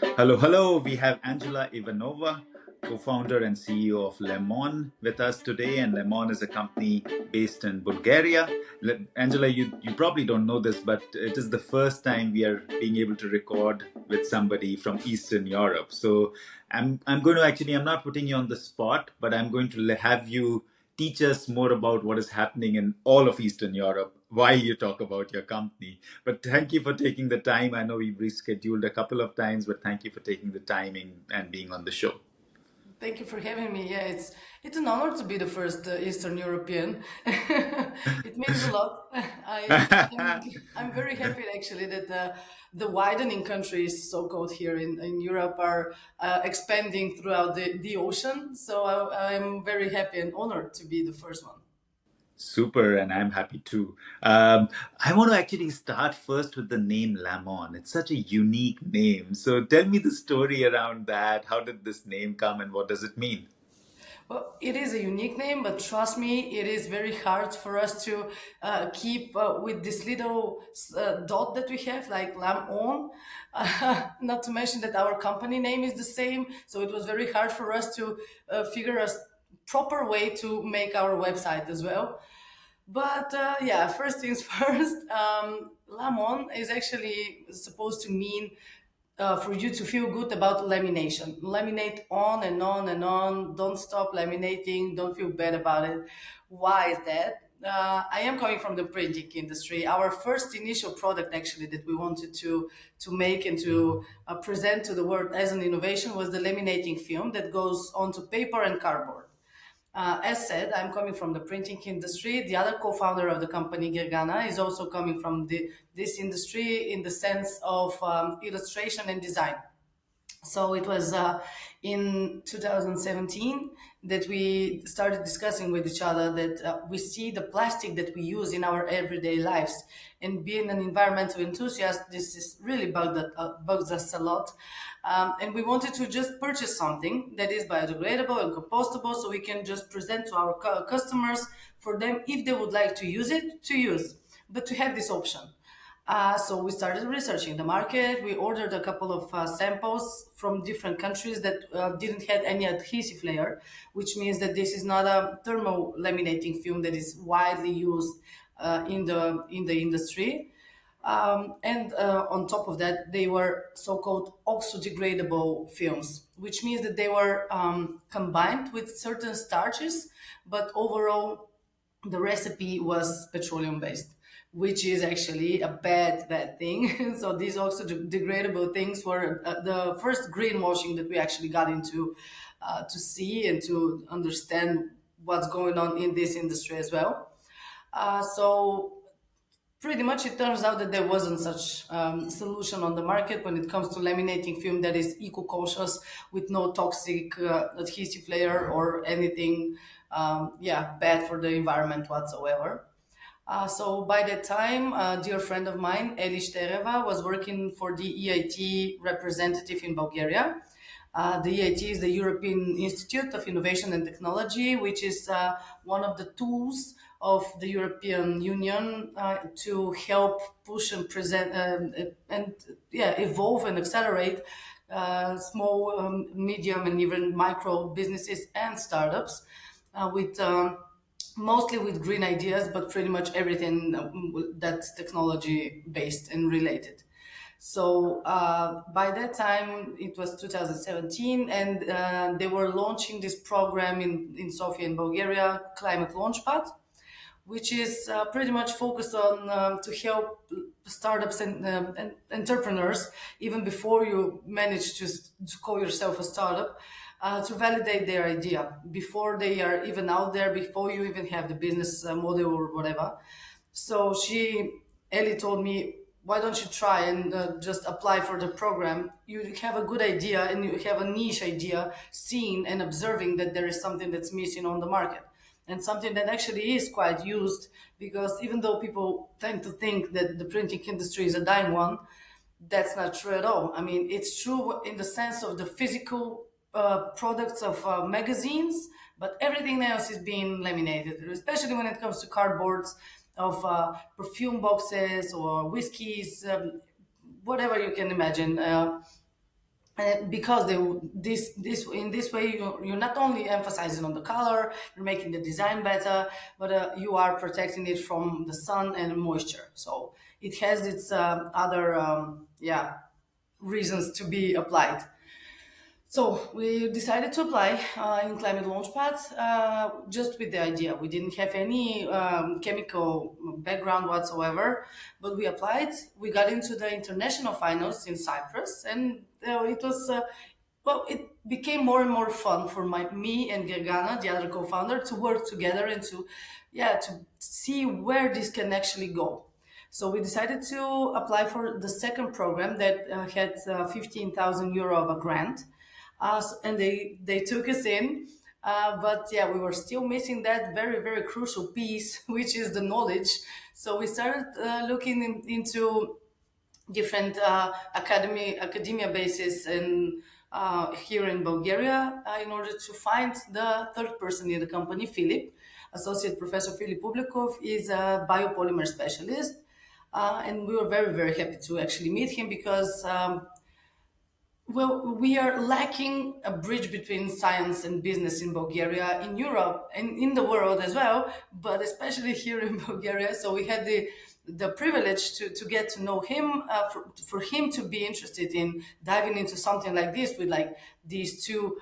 Hello, hello. We have Angela Ivanova, co-founder and CEO of Lamon, with us today. And Lamon is a company based in Bulgaria. Angela, you probably don't know this, but it is the first time we are being able to record with somebody from Eastern Europe. So I'm going to actually, I'm not putting you on the spot, but I'm going to have you teach us more about what is happening in all of Eastern Europe while you talk about your company. But thank you for taking the time. I know we've rescheduled a couple of times, but thank you for taking the timing and being on the show. Thank you for having me. Yeah, it's an honor to be the first Eastern European. It means a lot. I'm very happy actually that the widening countries, so-called here in Europe, are expanding throughout the ocean. So I'm very happy and honored to be the first one. Super, and I'm happy too. I want to actually start first with the name Lamon. It's such a unique name. So tell me the story around that. How did this name come and what does it mean? Well, it is a unique name, but trust me, it is very hard for us to keep with this little dot that we have, like lamb on. Not to mention that our company name is the same, so it was very hard for us to figure a proper way to make our website as well. But yeah, first things first, lamon is actually supposed to mean for you to feel good about lamination. Laminate on and on and on. Don't stop laminating. Don't feel bad about it. Why is that? I am coming from the printing industry. Our first initial product, actually, that we wanted to make and to present to the world as an innovation was the laminating film that goes onto paper and cardboard. As said, I'm coming from the printing industry. The other co-founder of the company, Gergana, is also coming from this industry in the sense of illustration and design. So it was in 2017 that we started discussing with each other that we see the plastic that we use in our everyday lives. And being an environmental enthusiast, this is really bugs us a lot. And we wanted to just purchase something that is biodegradable and compostable so we can just present to our customers for them, if they would like to use it, to use, but to have this option. So we started researching the market. We ordered a couple of samples from different countries that didn't have any adhesive layer, which means that this is not a thermal laminating film that is widely used in the industry. And on top of that, they were so-called oxo-degradable films, which means that they were combined with certain starches, but overall the recipe was petroleum based, which is actually a bad thing. So these also degradable things were the first greenwashing that we actually got into to see and to understand what's going on in this industry as well. So pretty much it turns out that there wasn't such solution on the market when it comes to laminating film that is eco-cautious with no toxic adhesive layer or anything bad for the environment whatsoever. So by that time, a dear friend of mine, Eli Shtereva, was working for the EIT representative in Bulgaria. The EIT is the European Institute of Innovation and Technology, which is one of the tools of the European Union to help push and present and evolve and accelerate small, medium, and even micro businesses and startups with mostly with green ideas, but pretty much everything that's technology based and related. So by that time, it was 2017, and they were launching this program in Sofia in Bulgaria, Climate Launchpad, which is pretty much focused on to help startups and entrepreneurs, even before you manage to call yourself a startup, to validate their idea before they are even out there, before you even have the business model or whatever. So Ellie told me, why don't you try and just apply for the program? You have a good idea and you have a niche idea, seeing and observing that there is something that's missing on the market and something that actually is quite used, because even though people tend to think that the printing industry is a dying one, that's not true at all. I mean, it's true in the sense of the physical products of magazines, but everything else is being laminated, especially when it comes to cardboards of perfume boxes or whiskeys, whatever you can imagine. because this in this way you're not only emphasizing on the color, you're making the design better, but you are protecting it from the sun and moisture. So it has its other reasons to be applied. So we decided to apply in Climate Launchpad just with the idea. We didn't have any chemical background whatsoever, but we applied. We got into the international finals in Cyprus, and it was it became more and more fun for me and Gergana, the other co-founder, to work together and to see where this can actually go. So we decided to apply for the second program that had 15,000 euro of a grant, and they took us in. But yeah, we were still missing that very very crucial piece, which is the knowledge. So we started looking into different academia bases and here in Bulgaria in order to find the third person in the company, Philip. Associate Professor Philip Publikov is a biopolymer specialist. And we were very, very happy to actually meet him because well, we are lacking a bridge between science and business in Bulgaria, in Europe, and in the world as well, but especially here in Bulgaria. So we had the privilege to get to know him, for him to be interested in diving into something like this with like these two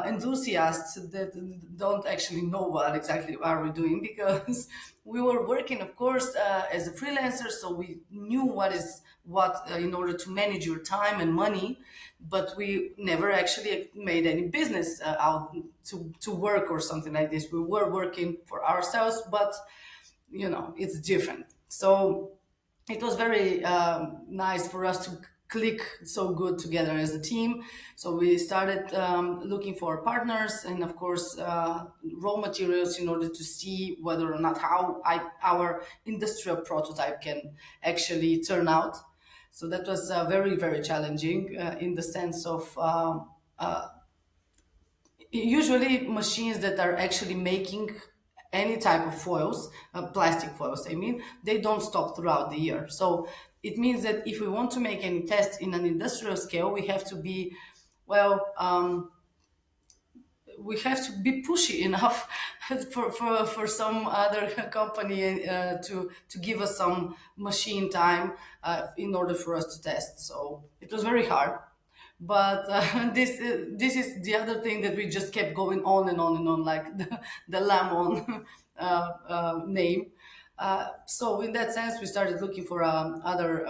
enthusiasts that don't actually know what exactly are we doing, because we were working, of course, as a freelancer, so we knew what in order to manage your time and money, but we never actually made any business out to work or something like this. We were working for ourselves, but it's different. So it was very nice for us to click so good together as a team. So we started looking for partners and, of course, raw materials in order to see whether or not how our industrial prototype can actually turn out. So that was very, very challenging in the sense of usually machines that are actually making any type of foils, plastic foils, I mean, they don't stop throughout the year. So it means that if we want to make any tests in an industrial scale, we have to be, well, we have to be pushy enough for some other company to give us some machine time in order for us to test. So it was very hard. But this is the other thing that we just kept going on and on and on, like the lamon name. So in that sense, we started looking for other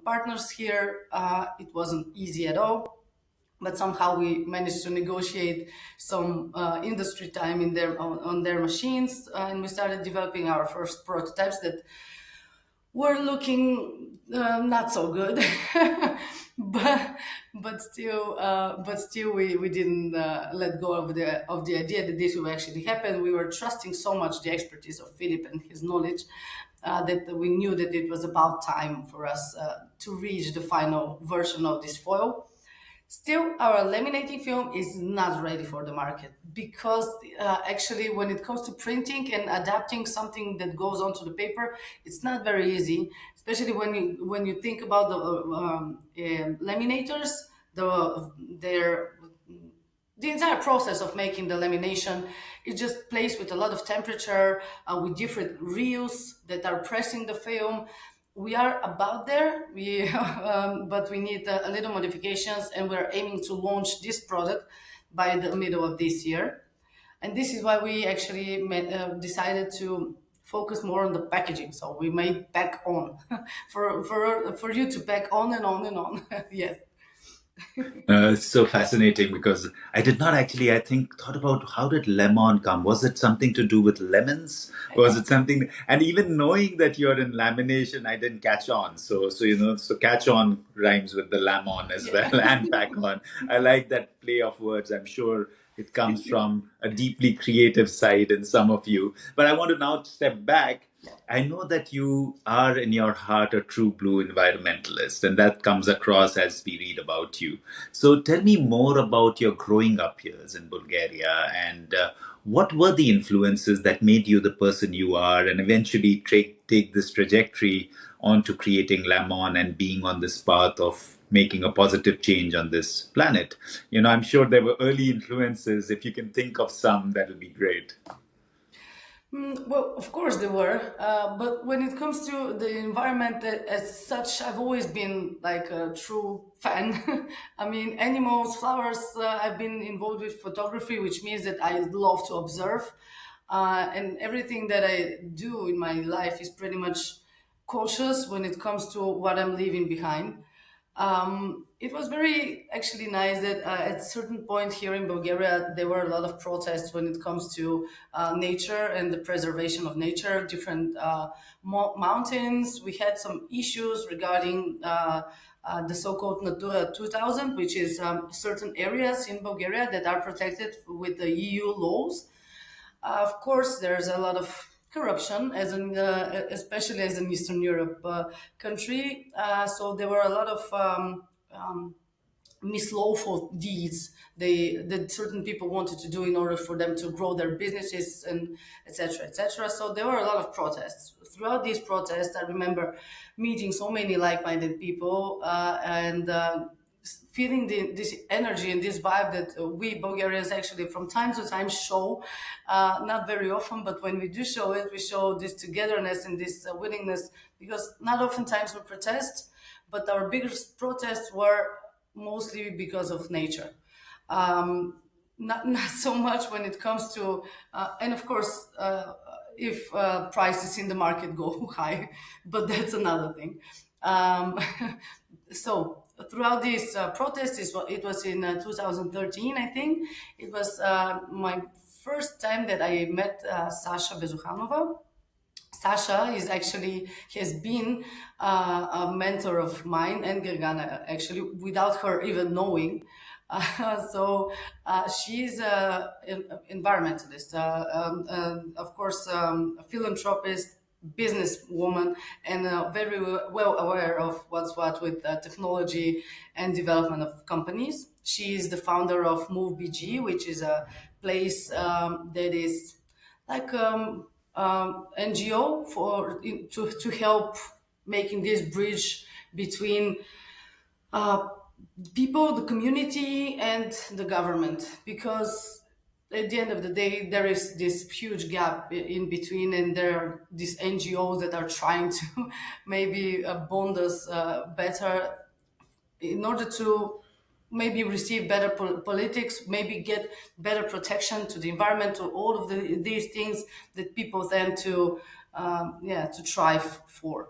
partners here. It wasn't easy at all, but somehow we managed to negotiate some industry time in on their machines, and we started developing our first prototypes that were looking not so good, but still we didn't let go of the idea that this will actually happen. We were trusting so much the expertise of Philip and his knowledge that we knew that it was about time for us to reach the final version of this foil. Still, our laminating film is not ready for the market because actually, when it comes to printing and adapting something that goes onto the paper, it's not very easy. Especially when you think about the laminators, their the entire process of making the lamination, it just plays with a lot of temperature, with different reels that are pressing the film. We are about there, but we need a little modifications, and we're aiming to launch this product by the middle of this year. And this is why we actually decided to focus more on the packaging. So we made pack on for you to pack on and on and on. Yes. It's so fascinating because I did not actually, I think, thought about how did lemon come? Was it something to do with lemons? Was it something? And even knowing that you're in lamination, I didn't catch on. So catch on rhymes with the lemon as Yeah. well and pack on. I like that play of words. I'm sure it comes from a deeply creative side in some of you. But I want to now step back. I know that you are in your heart a true blue environmentalist, and that comes across as we read about you. So tell me more about your growing up years in Bulgaria and what were the influences that made you the person you are and eventually take this trajectory onto creating Lamon and being on this path of making a positive change on this planet. I'm sure there were early influences. If you can think of some, that'll be great. Well, of course there were, but when it comes to the environment as such, I've always been like a true fan. I mean, animals, flowers. I've been involved with photography, which means that I love to observe, and everything that I do in my life is pretty much cautious when it comes to what I'm leaving behind. It was very actually nice that at certain point here in Bulgaria there were a lot of protests when it comes to nature and the preservation of nature, different mountains. We had some issues regarding the so-called Natura 2000, which is certain areas in Bulgaria that are protected with the EU laws. Of course, there's a lot of corruption, especially as an Eastern Europe country. So there were a lot of mislawful deeds that certain people wanted to do in order for them to grow their businesses and etc etc. So there were a lot of protests. Throughout these protests, I remember meeting so many like-minded people and feeling this energy and this vibe that we Bulgarians actually from time to time show, not very often, but when we do show it, we show this togetherness and this willingness, because not oftentimes we protest, but our biggest protests were mostly because of nature. Not so much when it comes to, and of course, if prices in the market go high, but that's another thing. Um, so throughout these protests, it was in 2013, I think. It was my first time that I met Sasha Bezukhanova. Sasha is actually has been a mentor of mine and Gergana actually without her even knowing. She's an environmentalist, of course, a philanthropist, businesswoman, and very well aware of what's what with technology and development of companies. She is the founder of Move BG, which is a place that is like NGO to help making this bridge between uh, people, the community, and the government. Because at the end of the day, there is this huge gap in between, and there are these NGOs that are trying to maybe bond us better in order to maybe receive better politics, maybe get better protection to the environment, to all of these things that people tend to, to strive for.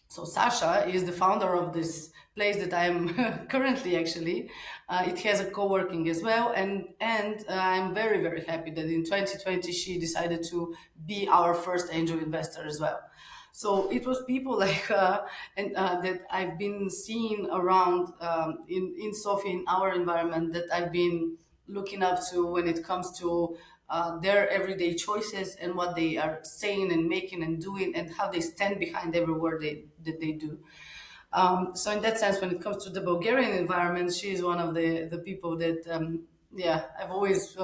So Sasha is the founder of this place that I'm currently actually. It has a co-working as well, and I'm very very happy that in 2020 she decided to be our first angel investor as well. So it was people like her and that I've been seeing around in Sofia in our environment that I've been looking up to when it comes to their everyday choices and what they are saying and making and doing and how they stand behind every word that they do. So in that sense, when it comes to the Bulgarian environment, she is one of the people that, I've always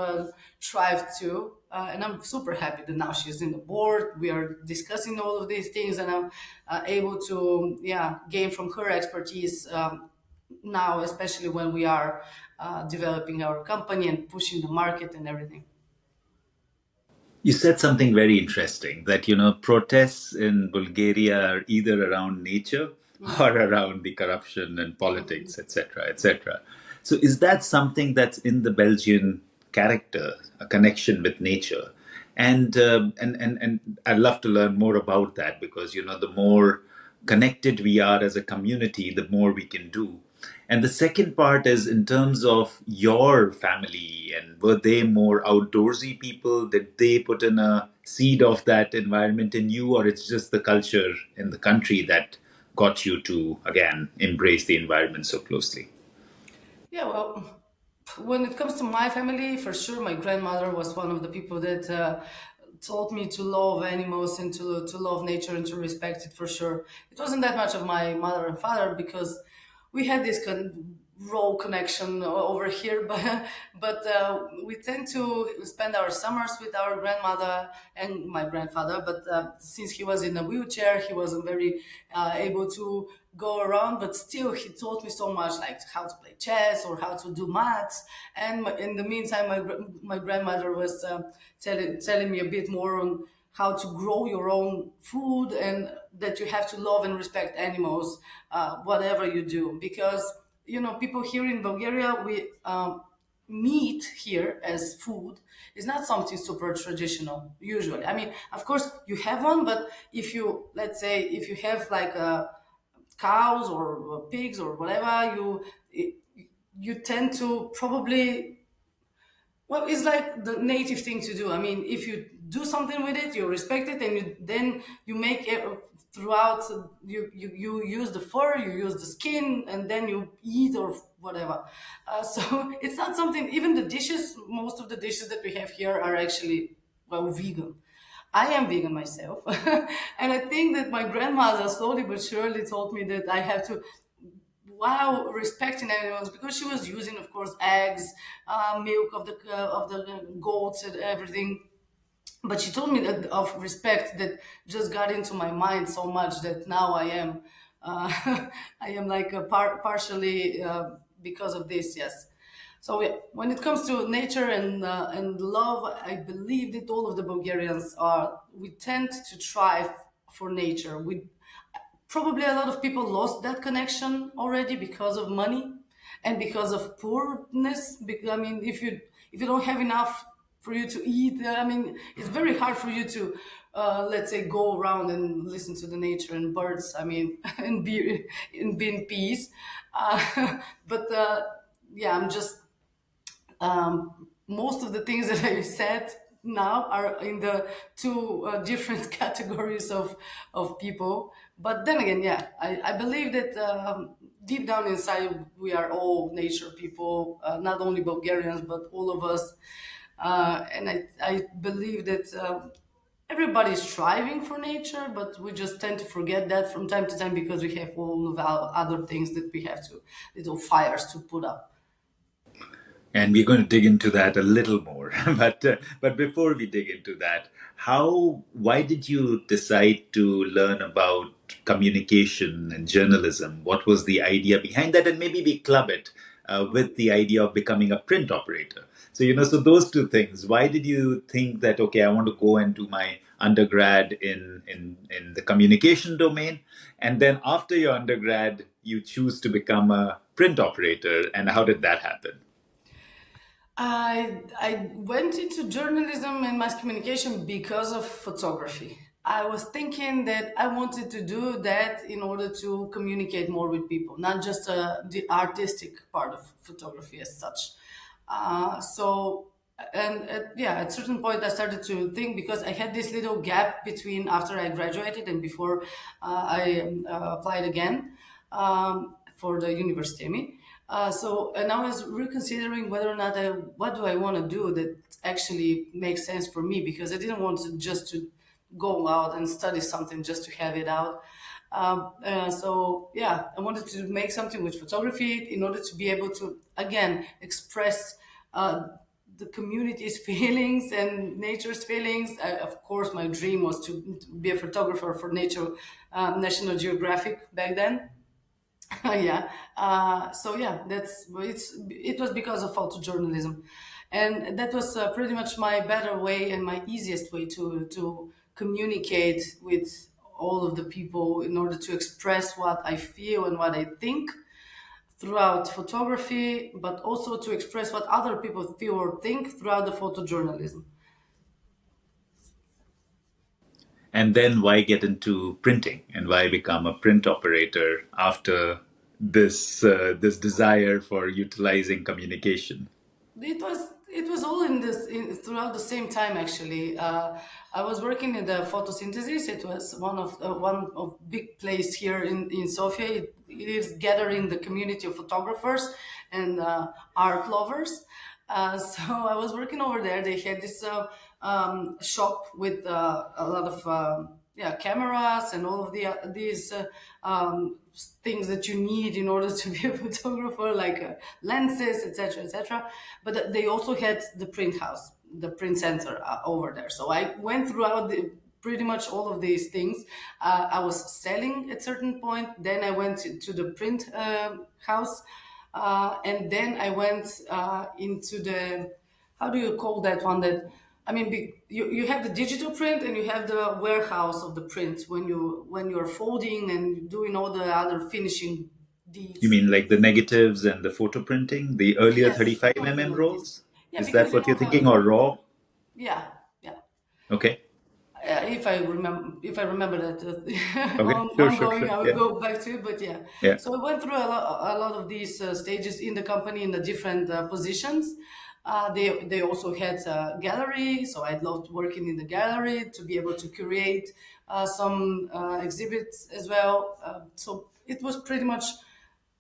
strived to. And I'm super happy that now she's in the board. We are discussing all of these things, and I'm able to, gain from her expertise now, especially when we are developing our company and pushing the market and everything. You said something very interesting that, protests in Bulgaria are either around nature or around the corruption and politics, etc., etc. So, is that something that's in the Belgian character, a connection with nature? And I'd love to learn more about that because, the more connected we are as a community, the more we can do. And the second part is in terms of your family, and were they more outdoorsy people? Did they put in a seed of that environment in you, or it's just the culture in the country that got you to, again, embrace the environment so closely? Yeah, well, when it comes to my family, for sure, my grandmother was one of the people that taught me to love animals and to love nature and to respect it for sure. It wasn't that much of my mother and father because we had this raw connection over here, but we tend to spend our summers with our grandmother and my grandfather. But since he was in a wheelchair, he wasn't very able to go around. But still, he taught me so much, like how to play chess or how to do maths. And in the meantime, my grandmother was telling me a bit more on how to grow your own food, and that you have to love and respect animals, whatever you do, because people here in Bulgaria, we meat here as food is not something super traditional usually. I mean, of course you have one, but if you, let's say, if you have like cows or pigs or whatever, you tend to probably, well, it's like the native thing to do. I mean, if you do something with it, you respect it, and then you make it throughout. You use the fur, you use the skin, and then you eat or whatever. So it's not something. Even the dishes, most of the dishes that we have here are actually, well, vegan. I am vegan myself, and I think that my grandmother slowly but surely told me that I have to, while respecting animals, because she was using, of course, eggs, milk of the goats and everything. But she told me that of respect that just got into my mind so much that now I am, I am like partially because of this. Yes. So yeah, when it comes to nature and love, I believe that all of the Bulgarians are. We tend to strive for nature. We probably a lot of people lost that connection already because of money and because of poorness. I mean, if you don't have enough for you to eat, I mean, it's very hard for you to, let's say, go around and listen to the nature and birds. I mean, and be in peace. But yeah, I'm just most of the things that I said now are in the two different categories of people. But then again, yeah, I believe that deep down inside we are all nature people, not only Bulgarians but all of us. And I believe that everybody's striving for nature, but we just tend to forget that from time to time because we have all of our other things that we have to, little fires to put up. And we're going to dig into that a little more. But before we dig into that, why did you decide to learn about communication and journalism? What was the idea behind that? And maybe we club it with the idea of becoming a print operator. So so those two things. Why did you think that okay, I want to go and do my undergrad in the communication domain, and then after your undergrad, you choose to become a print operator, and how did that happen? I went into journalism and mass communication because of photography. I was thinking that I wanted to do that in order to communicate more with people, not just the artistic part of photography as such. So, and yeah, at certain point I started to think, because I had this little gap between after I graduated and before I applied again for the university. I mean. And I was reconsidering whether or not what do I want to do that actually makes sense for me, because I didn't want to just to go out and study something just to have it out. So yeah, I wanted to make something with photography in order to be able to again express the community's feelings and nature's feelings. Of course, my dream was to be a photographer for Nature, National Geographic back then. Yeah. So yeah, it was because of photojournalism, and that was pretty much my better way and my easiest way to communicate with all of the people in order to express what I feel and what I think throughout photography, but also to express what other people feel or think throughout the photojournalism. And then why get into printing and why become a print operator after this desire for utilizing communication? It was all throughout the same time actually. I was working in the photosynthesis. It was one of big place here in Sofia. It is gathering the community of photographers and art lovers. So I was working over there. They had this shop with a lot of yeah, cameras and all of these things that you need in order to be a photographer, like lenses, etc., etc. But they also had the print house, the print center over there. So I went throughout pretty much all of these things. I was selling at certain point. Then I went to the print house, and then I went into the, how do you call that one? That, I mean, you have the digital print and you have the warehouse of the print when you're folding and doing all the other finishing You deeds. mean like the negatives and the photo printing, the earlier Yes, 35 something mm like this. rolls? Yeah, Is because that you what you're don't have. thinking, or raw? Yeah, yeah. Okay. If I remember that Okay. Sure, sure, ongoing, sure. I will Yeah. go back to it. But yeah, Yeah. so I went through a lot of these stages in the company in the different positions. They also had a gallery, so I loved working in the gallery to be able to curate some exhibits as well. So it was pretty much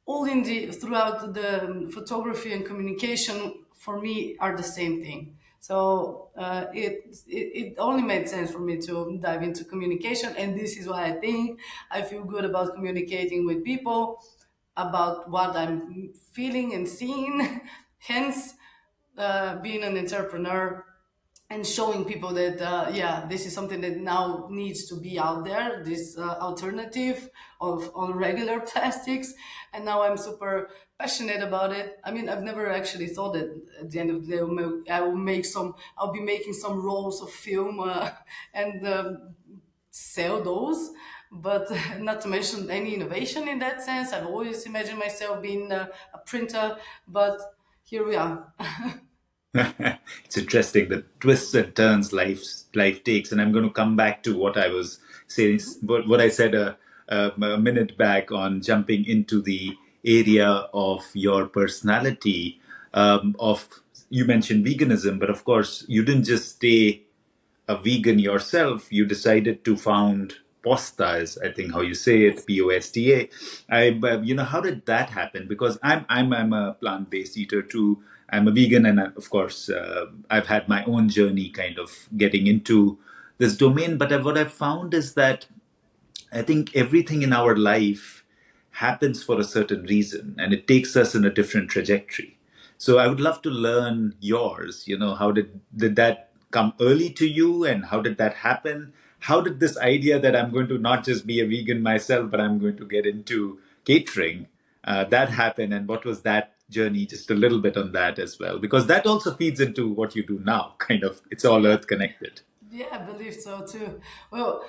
all in the throughout the photography and communication for me are the same thing. So it only made sense for me to dive into communication, and this is why I think I feel good about communicating with people about what I'm feeling and seeing. Hence, being an entrepreneur and showing people that yeah, this is something that now needs to be out there, this alternative of on regular plastics. And now I'm super passionate about it. I mean, I've never actually thought that at the end of the day I'll be making some rolls of film and sell those. But not to mention any innovation in that sense. I've always imagined myself being a printer, but here we are. It's interesting the twists and turns life takes, and I'm going to come back to what I was saying, what I said a minute back on jumping into the area of your personality. Of You mentioned veganism, but of course you didn't just stay a vegan yourself, you decided to found Posta, is I think how you say it, Posta. How did that happen? Because I'm a plant based eater too. I'm a vegan, and of course, I've had my own journey, kind of getting into this domain. But what I've found is that I think everything in our life happens for a certain reason and it takes us in a different trajectory. So I would love to learn yours. How did that come early to you, and how did that happen? How did this idea that I'm going to not just be a vegan myself, but I'm going to get into catering, that happen? And what was that journey? Just a little bit on that as well, because that also feeds into what you do now. Kind of, it's all Yeah. earth connected. Yeah, I believe so too. Well,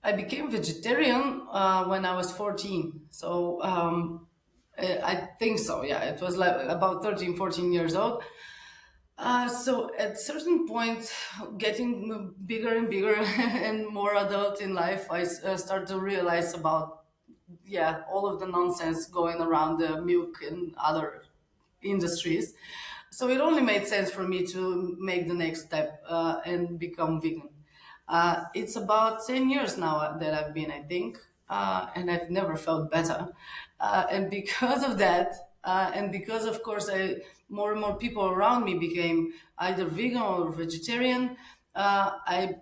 I became vegetarian when I was 14. So I think so. Yeah, it was like about 13, 14 years old. So at certain point, getting bigger and bigger and more adult in life, I start to realize about, yeah, all of the nonsense going around the milk and other industries. So it only made sense for me to make the next step and become vegan. It's about 10 years now that I've been, I think, and I've never felt better. And because of that, and because, of course, more and more people around me became either vegan or vegetarian, I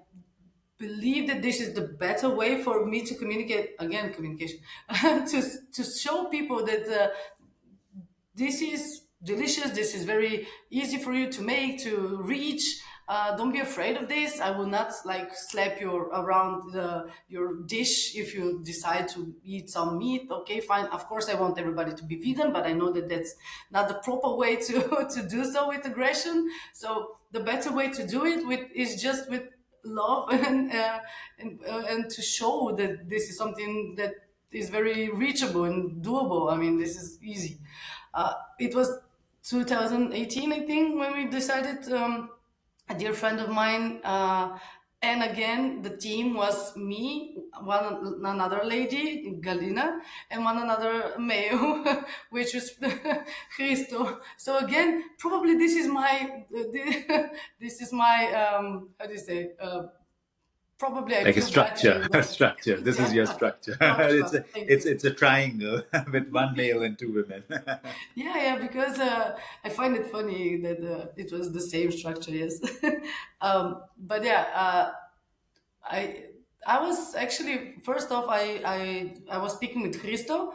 believe that this is the better way for me to communicate, again, communication, to show people that this is delicious, this is very easy for you to make, to reach. Don't be afraid of this. I will not like slap you around your dish if you decide to eat some meat. Okay, fine, of course I want everybody to be vegan, but I know that that's not the proper way to to do so with aggression. So the better way to do it with is just with love and to show that this is something that is very reachable and doable. I mean, this is easy. It was 2018, I think, when we decided. A dear friend of mine, and again, the team was me, one another lady, Galina, and one another male, which was Christo. So again, probably this is my, this is my, how do you say? Probably I Like a feel better structure. in A that. structure, this is Yeah, your structure. structure. Thank you. It's a triangle with one male and two women. Yeah, yeah, because I find it funny that it was the same structure, yes. But yeah, I I was actually first off, I was speaking with Christo,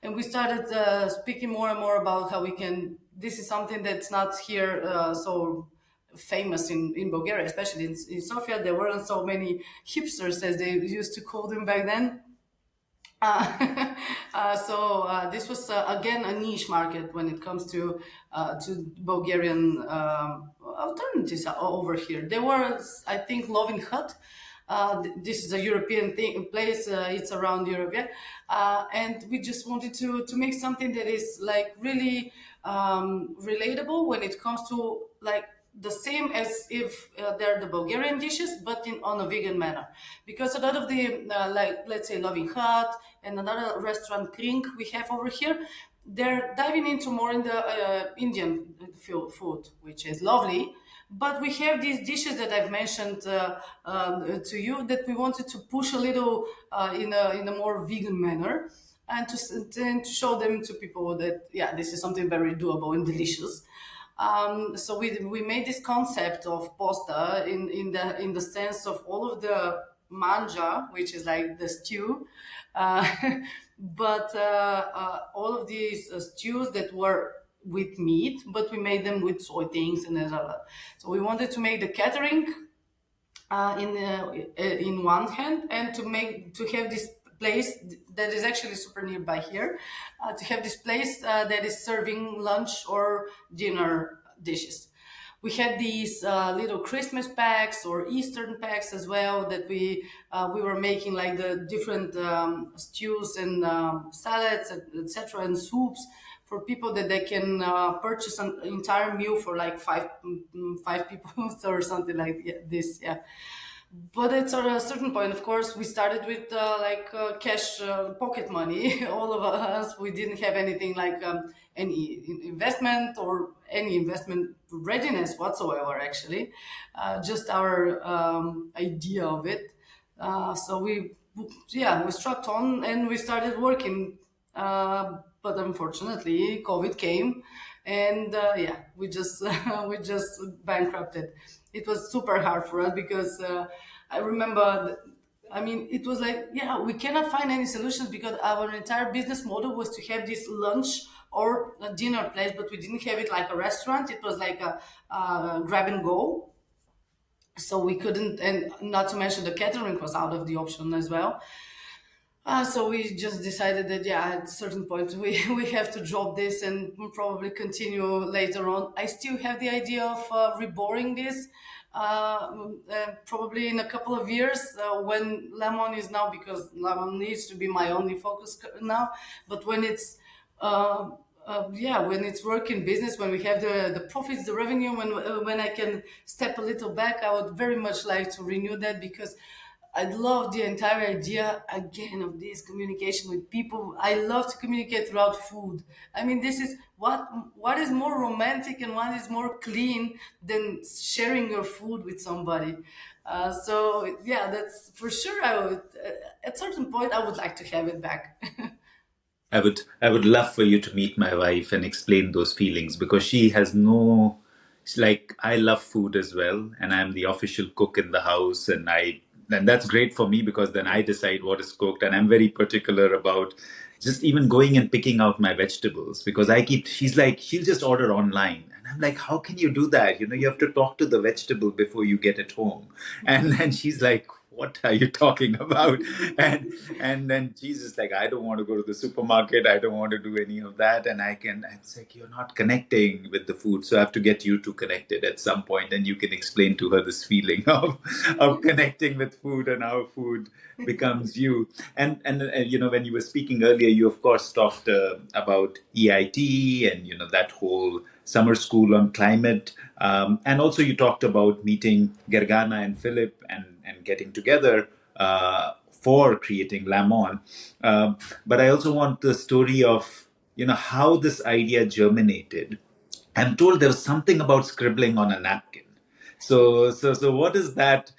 and we started speaking more and more about how we can. This is something that's not here so famous in Bulgaria, especially in Sofia. There weren't so many hipsters as they used to call them back then. This was again a niche market when it comes to Bulgarian alternatives over here. There was, I think, Lovin Hut. This is a European place. It's around Europe, yeah. And we just wanted to make something that is like really relatable when it comes to like the same as if they're the Bulgarian dishes, but in on a vegan manner. Because a lot of the like let's say Loving Hut and another restaurant Krink we have over here, they're diving into more in the Indian food, which is lovely. But we have these dishes that I've mentioned to you that we wanted to push a little in a more vegan manner and to show them to people that yeah, this is something very doable and delicious. So we made this concept of posta in the sense of all of the manja, which is like the stew, uh, but all of these stews that were with meat, but we made them with soy things and that. So we wanted to make the catering in one hand, and to have this place that is actually super nearby here, to have this place that is serving lunch or dinner dishes. We had these little Christmas packs or Eastern packs as well that we were making like the different stews and salads, etc., and soups for people that they can purchase an entire meal for like five people or something like this. Yeah, but it's at a certain point, of course, we started with cash pocket money. All of us, we didn't have anything like any investment or any investment readiness whatsoever, actually. Just our idea of it. So we struck on and we started working. But unfortunately, COVID came, and we just we just bankrupted. It was super hard for us because I remember. I mean, it was like, yeah, we cannot find any solutions because our entire business model was to have this lunch or a dinner place, but we didn't have it like a restaurant. It was like a grab and go. So we couldn't, and not to mention the catering was out of the option as well. So we just decided that yeah, at a certain point we have to drop this and probably continue later on. I still have the idea of reboring this, probably in a couple of years when lemon is now, because lemon needs to be my only focus now. But when it's when it's working business, when we have the profits, the revenue, when I can step a little back, I would very much like to renew that because I love the entire idea again of this communication with people. I love to communicate throughout food. I mean, this is what is more romantic and what is more clean than sharing your food with somebody. So yeah, that's for sure. I would at certain point I would like to have it back. I would love for you to meet my wife and explain those feelings because she has no. It's like I love food as well, and I'm the official cook in the house, and that's great for me because then I decide what is cooked, and I'm very particular about just even going and picking out my vegetables because I keep. She's like she'll just order online, and I'm like, how can you do that? You have to talk to the vegetable before you get it home, and then she's like, what are you talking about? And then Jesus, like, I don't want to go to the supermarket. I don't want to do any of that. And it's like, you're not connecting with the food. So I have to get you to connect it at some point, and you can explain to her this feeling of connecting with food and how food becomes you. And when you were speaking earlier, you of course talked about EIT and, that whole summer school on climate. And also you talked about meeting Gergana and Philip and getting together for creating Lamon. But I also want the story of, how this idea germinated. I'm told there was something about scribbling on a napkin. So what is that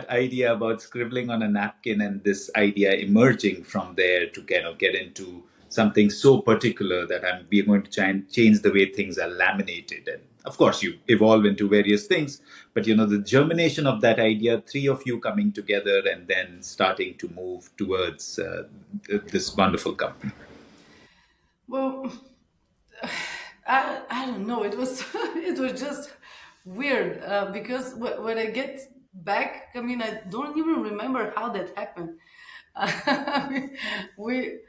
idea about scribbling on a napkin and this idea emerging from there to kind of get into something so particular that we're going to try and change the way things are laminated. And of course, you evolve into various things, but the germination of that idea, three of you coming together and then starting to move towards this wonderful company. Well, I don't know. It was it was just weird because when I get back, I mean, I don't even remember how that happened. I mean, we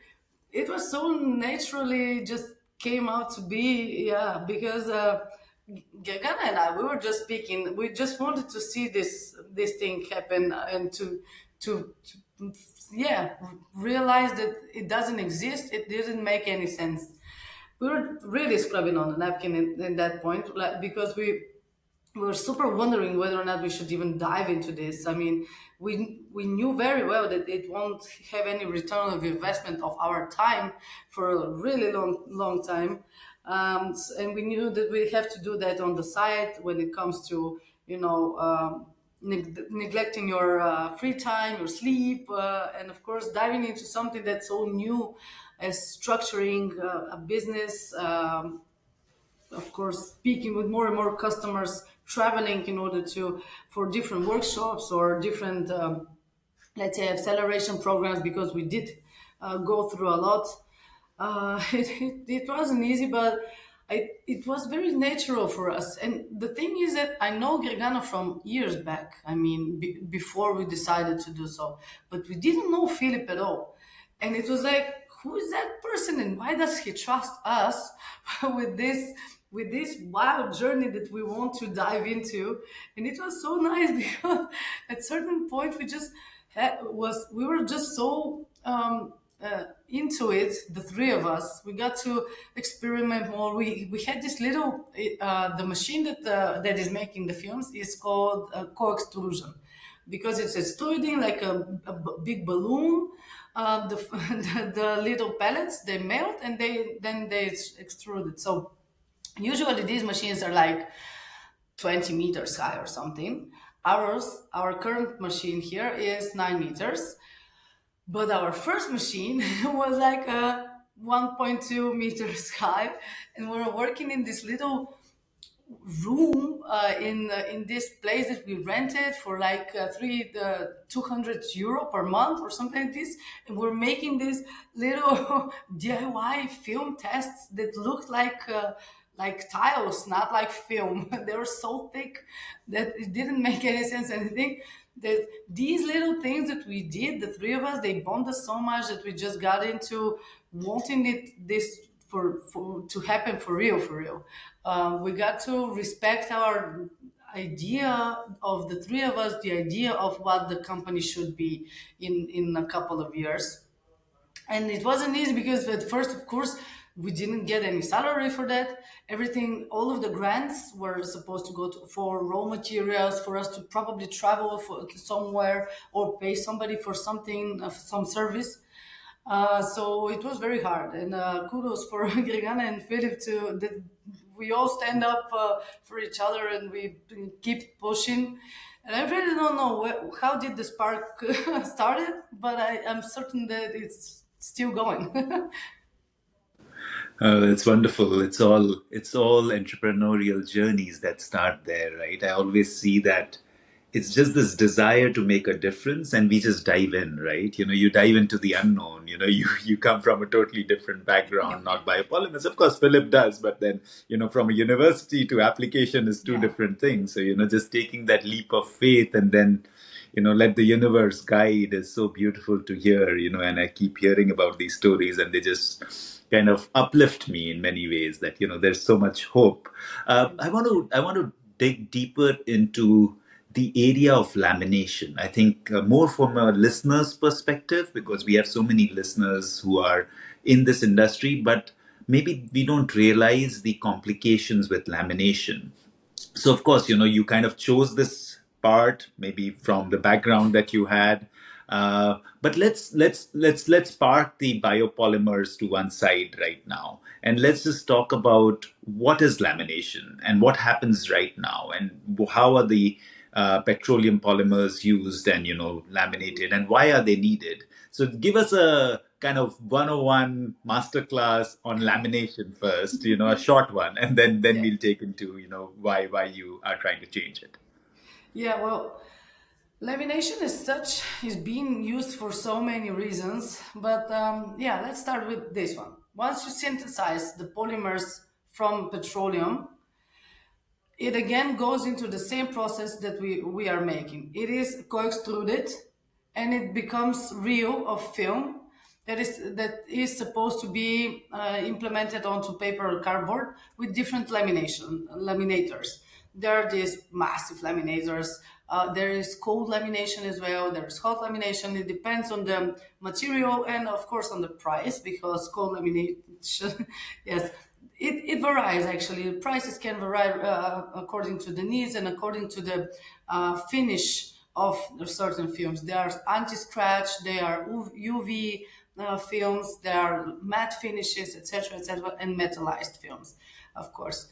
it was so naturally just came out to be, yeah, because Gagana and I, we were just speaking. We just wanted to see this thing happen and to yeah, realize that it doesn't exist. It didn't make any sense. We were really scrubbing on the napkin in that point, like, because we were super wondering whether or not we should even dive into this. I mean, we knew very well that it won't have any return of investment of our time for a really long time, and we knew that we have to do that on the side when it comes to neglecting your free time, your sleep, and of course diving into something that's so new as structuring a business. Of course, speaking with more and more customers, traveling in order to for different workshops or different let's say acceleration programs, because we did go through a lot. It wasn't easy, but it was very natural for us. And the thing is that I know Gregano from years back. I mean, before we decided to do so, but we didn't know Philip at all. And it was like, who is that person, and why does he trust us with this wild journey that we want to dive into? And it was so nice because at certain point we just we were just so into it, the three of us. We got to experiment more. We had this little the machine that is making the films is called co-extrusion, because it's extruding like a big balloon. The little pellets, they melt and they extrude it. So usually these machines are like 20 meters high or something. Our current machine here is 9 meters, but our first machine was like 1.2 meters high, and we were working in this little room in this place that we rented for like 200 euro per month or something like this. And we're making these little DIY film tests that looked like tiles, not like film. They were so thick that it didn't make any sense. And I think that these little things that we did, the three of us, they bonded us so much that we just got into wanting this for to happen for real, for real. We got to respect our idea of the three of us, the idea of what the company should be in a couple of years. And it wasn't easy because at first, of course, we didn't get any salary for that. Everything, all of the grants were supposed to go for raw materials, for us to probably travel for somewhere or pay somebody for something, some service. So it was very hard, and kudos for Gregana and Philip to that we all stand up for each other and we keep pushing. And I really don't know how did the spark started, but I'm certain that it's still going. It's wonderful. It's all entrepreneurial journeys that start there, right? I always see that it's just this desire to make a difference, and we just dive in, right? You dive into the unknown. You come from a totally different background, not biopolymers. Of course, Philip does, but then from a university to application is two Yeah. different things. So just taking that leap of faith and then let the universe guide is so beautiful to hear. And I keep hearing about these stories, and they just kind of uplift me in many ways that there's so much hope. I want to dig deeper into the area of lamination. I think more from a listener's perspective, because we have so many listeners who are in this industry, but maybe we don't realize the complications with lamination. So of course you kind of chose this part maybe from the background that you had, but let's park the biopolymers to one side right now, and let's just talk about what is lamination and what happens right now, and how are the petroleum polymers used and laminated, and why are they needed. So give us kind of 101 masterclass on lamination first, a short one, and then Yeah. we'll take into, why you are trying to change it. Yeah, well, lamination as such is being used for so many reasons, but yeah, let's start with this one. Once you synthesize the polymers from petroleum, it again goes into the same process that we are making. It is co-extruded and it becomes reel of film that is supposed to be implemented onto paper or cardboard with different laminators. There are these massive laminators. There is cold lamination as well. There is hot lamination. It depends on the material and of course on the price, because cold lamination, yes, it varies actually. Prices can vary according to the needs and according to the finish of certain films. They are anti-scratch, they are UV films, there are matte finishes, etc., and metallized films, of course.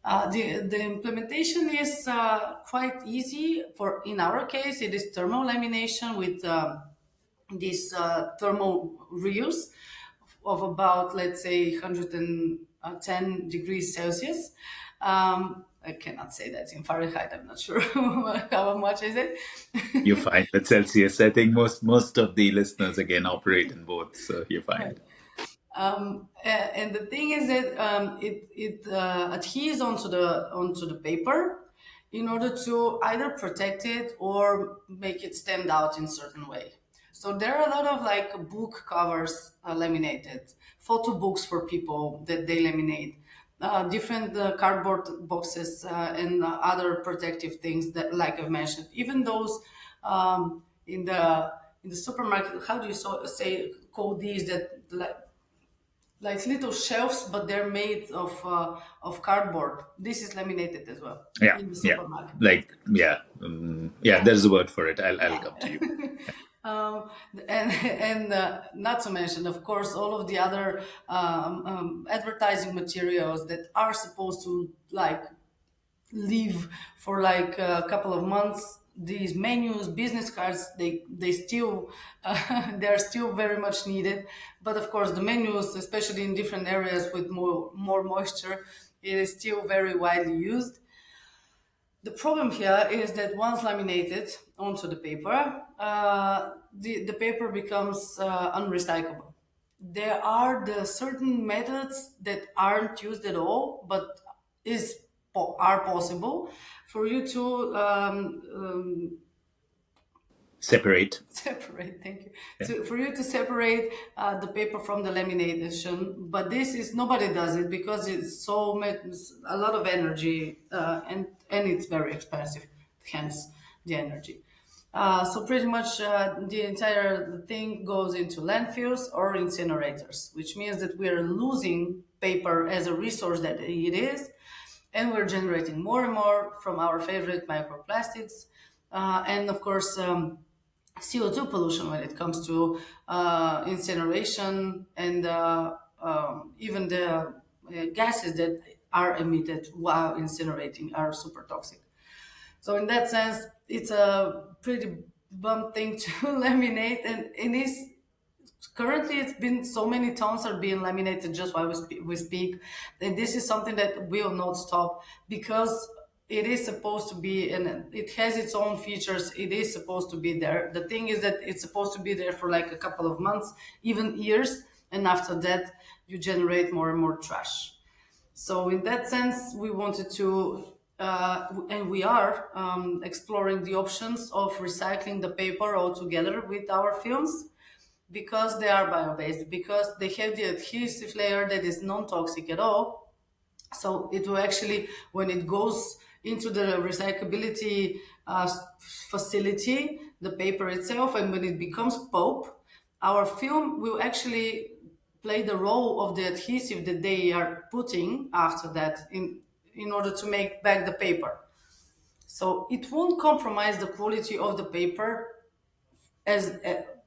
The implementation is quite easy. For in our case, it is thermal lamination with these thermal reels of about, let's say, 110 degrees Celsius. I cannot say that in Fahrenheit. I'm not sure how much is it. You find that Celsius. I think most of the listeners again operate in both, so you Right. find. And the thing is that it adheres onto the paper in order to either protect it or make it stand out in certain way. So there are a lot of like book covers laminated, photo books for people that they laminate, different cardboard boxes and other protective things that, like I've mentioned, even those in the supermarket. How do you say call these that like little shelves, but they're made of cardboard. This is laminated as well Yeah, in the yeah, supermarket. like yeah. Yeah. There's a word for it. I'll come to you. Um, and not to mention, of course, all of the other advertising materials that are supposed to like live for like a couple of months. These menus, business cards, they still they're still very much needed. But of course, the menus, especially in different areas with more moisture, it is still very widely used. The problem here is that once laminated onto the paper, the paper becomes unrecyclable. There are the certain methods that aren't used at all, but are possible for you to Separate. separate. Thank you. Yeah. For you to separate the paper from the lamination, but this is nobody does it because it's a lot of energy and it's very expensive. Hence the energy. So pretty much the entire thing goes into landfills or incinerators, which means that we are losing paper as a resource that it is, and we're generating more and more from our favorite microplastics, and of course. CO2 pollution when it comes to incineration and even the gases that are emitted while incinerating are super toxic. So in that sense, it's a pretty bum thing to laminate, and it is currently it's been so many tons are being laminated just while we speak, and this is something that will not stop because it is supposed to be, and it has its own features. It is supposed to be there. The thing is that it's supposed to be there for like a couple of months, even years, and after that you generate more and more trash. So in that sense, we wanted to, and we are exploring the options of recycling the paper altogether with our films, because they are bio-based, because they have the adhesive layer that is non-toxic at all. So it will actually, when it goes into the recyclability facility, the paper itself, and when it becomes pulp, our film will actually play the role of the adhesive that they are putting after that in order to make back the paper. So it won't compromise the quality of the paper, as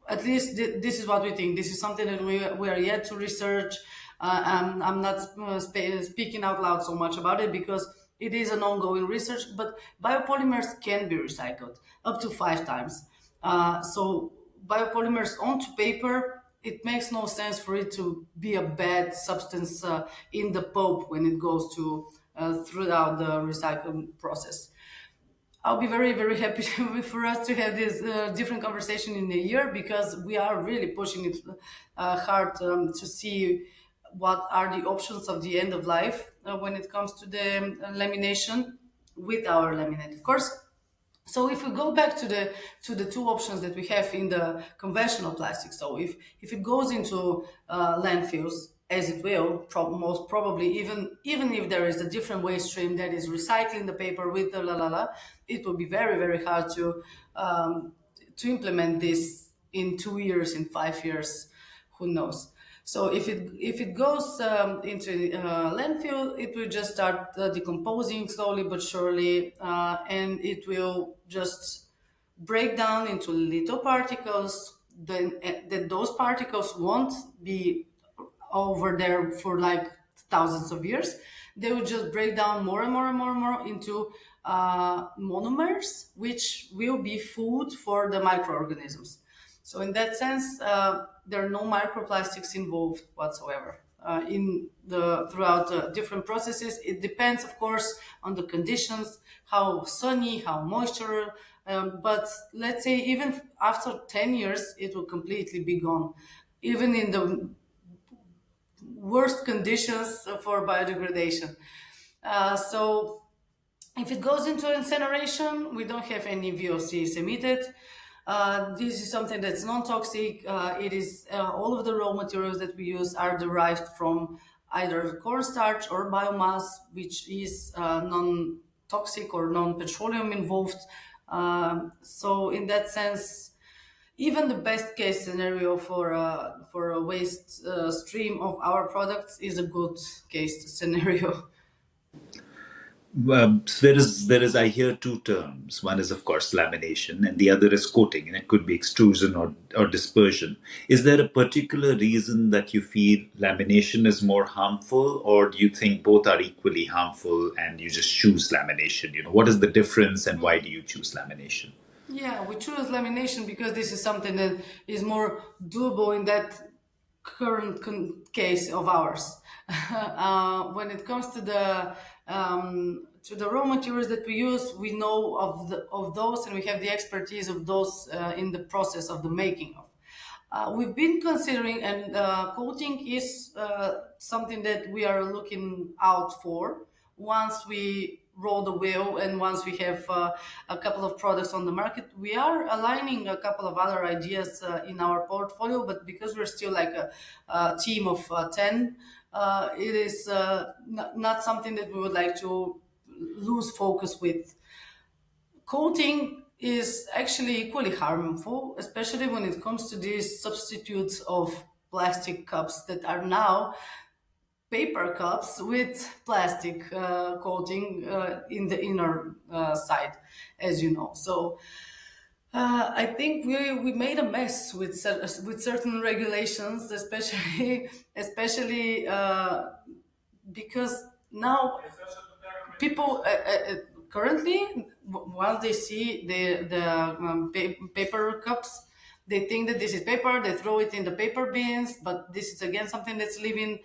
at least this is what we think. This is something that we are yet to research. I'm not speaking out loud so much about it because it is an ongoing research, but biopolymers can be recycled up to 5 times. So biopolymers onto paper it makes no sense for it to be a bad substance in the pulp when it goes to throughout the recycling process. I'll be very, very happy for us to have this different conversation in a year, because we are really pushing it hard to see what are the options of the end of life when it comes to the lamination with our laminate, of course. So if we go back to the two options that we have in the conventional plastic, so if it goes into landfills, as it will, most probably, even if there is a different waste stream that is recycling the paper with the it will be very, very hard to implement this in 2 years, in 5 years, who knows. So if it goes into landfill, it will just start decomposing slowly but surely, and it will just break down into little particles. Then those particles won't be over there for like thousands of years. They will just break down more and more and more and more into monomers, which will be food for the microorganisms. So in that sense, there are no microplastics involved whatsoever. In the throughout different processes, it depends, of course, on the conditions, how sunny, how moisture. But let's say even after 10 years, it will completely be gone. Even in the worst conditions for biodegradation. So if it goes into incineration, we don't have any VOCs emitted. This is something that's non-toxic. It is all of the raw materials that we use are derived from either cornstarch or biomass, which is non-toxic or non-petroleum involved. So in that sense, even the best case scenario for a waste stream of our products is a good case scenario. So there is I hear two terms. One is of course lamination, and the other is coating, and it could be extrusion or dispersion. Is there a particular reason that you feel lamination is more harmful, or do you think both are equally harmful and you just choose lamination? What is the difference, and why do you choose lamination? Yeah, we choose lamination because this is something that is more doable in that current case of ours. When it comes to the raw materials that we use, we know of those, and we have the expertise of those in the process of the making of. We've been considering, and coating is something that we are looking out for once we roll the wheel and once we have a couple of products on the market. We are aligning a couple of other ideas in our portfolio, but because we're still like a team of 10, it is not something that we would like to lose focus with. Coating is actually equally harmful, especially when it comes to these substitutes of plastic cups that are now paper cups with plastic coating in the inner side, as you know. So I think we made a mess with with certain regulations, especially especially because now people currently once they see the paper cups, they think that this is paper, they throw it in the paper bins, but this is again something that's leaving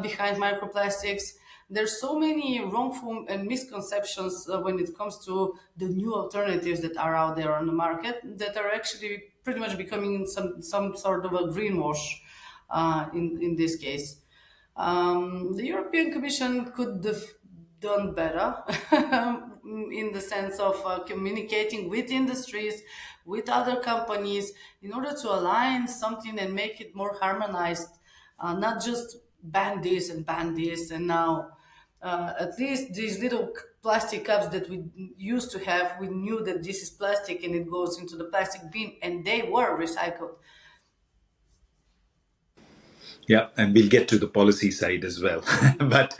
behind microplastics. There's so many wrongful and misconceptions when it comes to the new alternatives that are out there on the market that are actually pretty much becoming some sort of a greenwash in this case. The European Commission could have done better in the sense of communicating with industries, with other companies, in order to align something and make it more harmonized, not just ban this, and now at least these little plastic cups that we used to have, we knew that this is plastic and it goes into the plastic bin, and they were recycled. Yeah, and we'll get to the policy side as well. But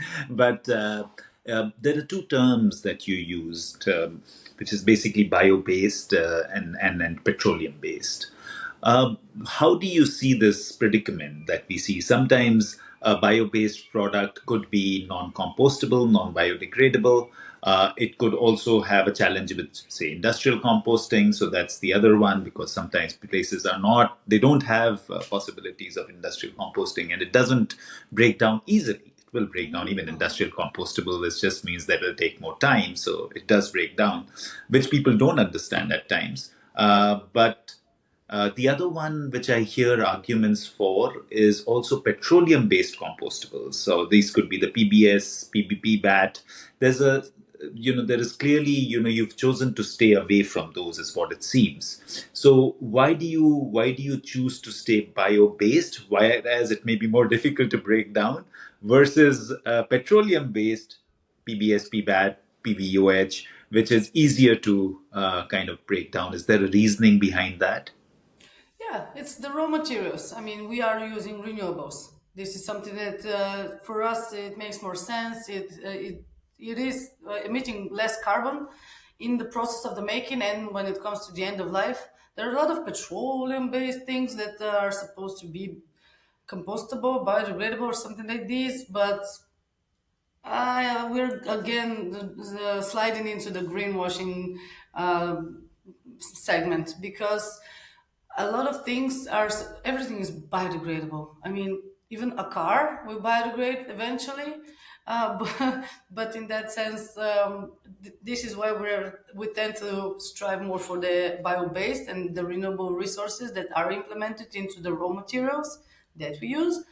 there are two terms that you used, which is basically bio-based and petroleum-based. How do you see this predicament that we see? Sometimes A bio-based product could be non-compostable, non-biodegradable. It could also have a challenge with, say, industrial composting. So that's the other one, because sometimes places are not, they don't have possibilities of industrial composting, and it doesn't break down easily. It will break down. Even industrial compostable, this just means that it'll take more time. So it does break down, which people don't understand at times. But the other one, which I hear arguments for, is also petroleum based compostables. So these could be the PBS, PBP BAT. There's a, there is clearly, you've chosen to stay away from those, is what it seems. So why do you choose to stay bio based, whereas it may be more difficult to break down, versus petroleum based PBS, PBAT, PVOH, which is easier to kind of break down? Is there a reasoning behind that? Yeah, it's the raw materials. I mean, we are using renewables. This is something that for us it makes more sense. It is emitting less carbon in the process of the making, and when it comes to the end of life, there are a lot of petroleum-based things that are supposed to be compostable, biodegradable, or something like this. But we're again sliding into the greenwashing uh, segment, because a lot of things are, everything is biodegradable. I mean, even a car will biodegrade eventually. But in that sense, this is why we tend to strive more for the bio-based and the renewable resources that are implemented into the raw materials that we use,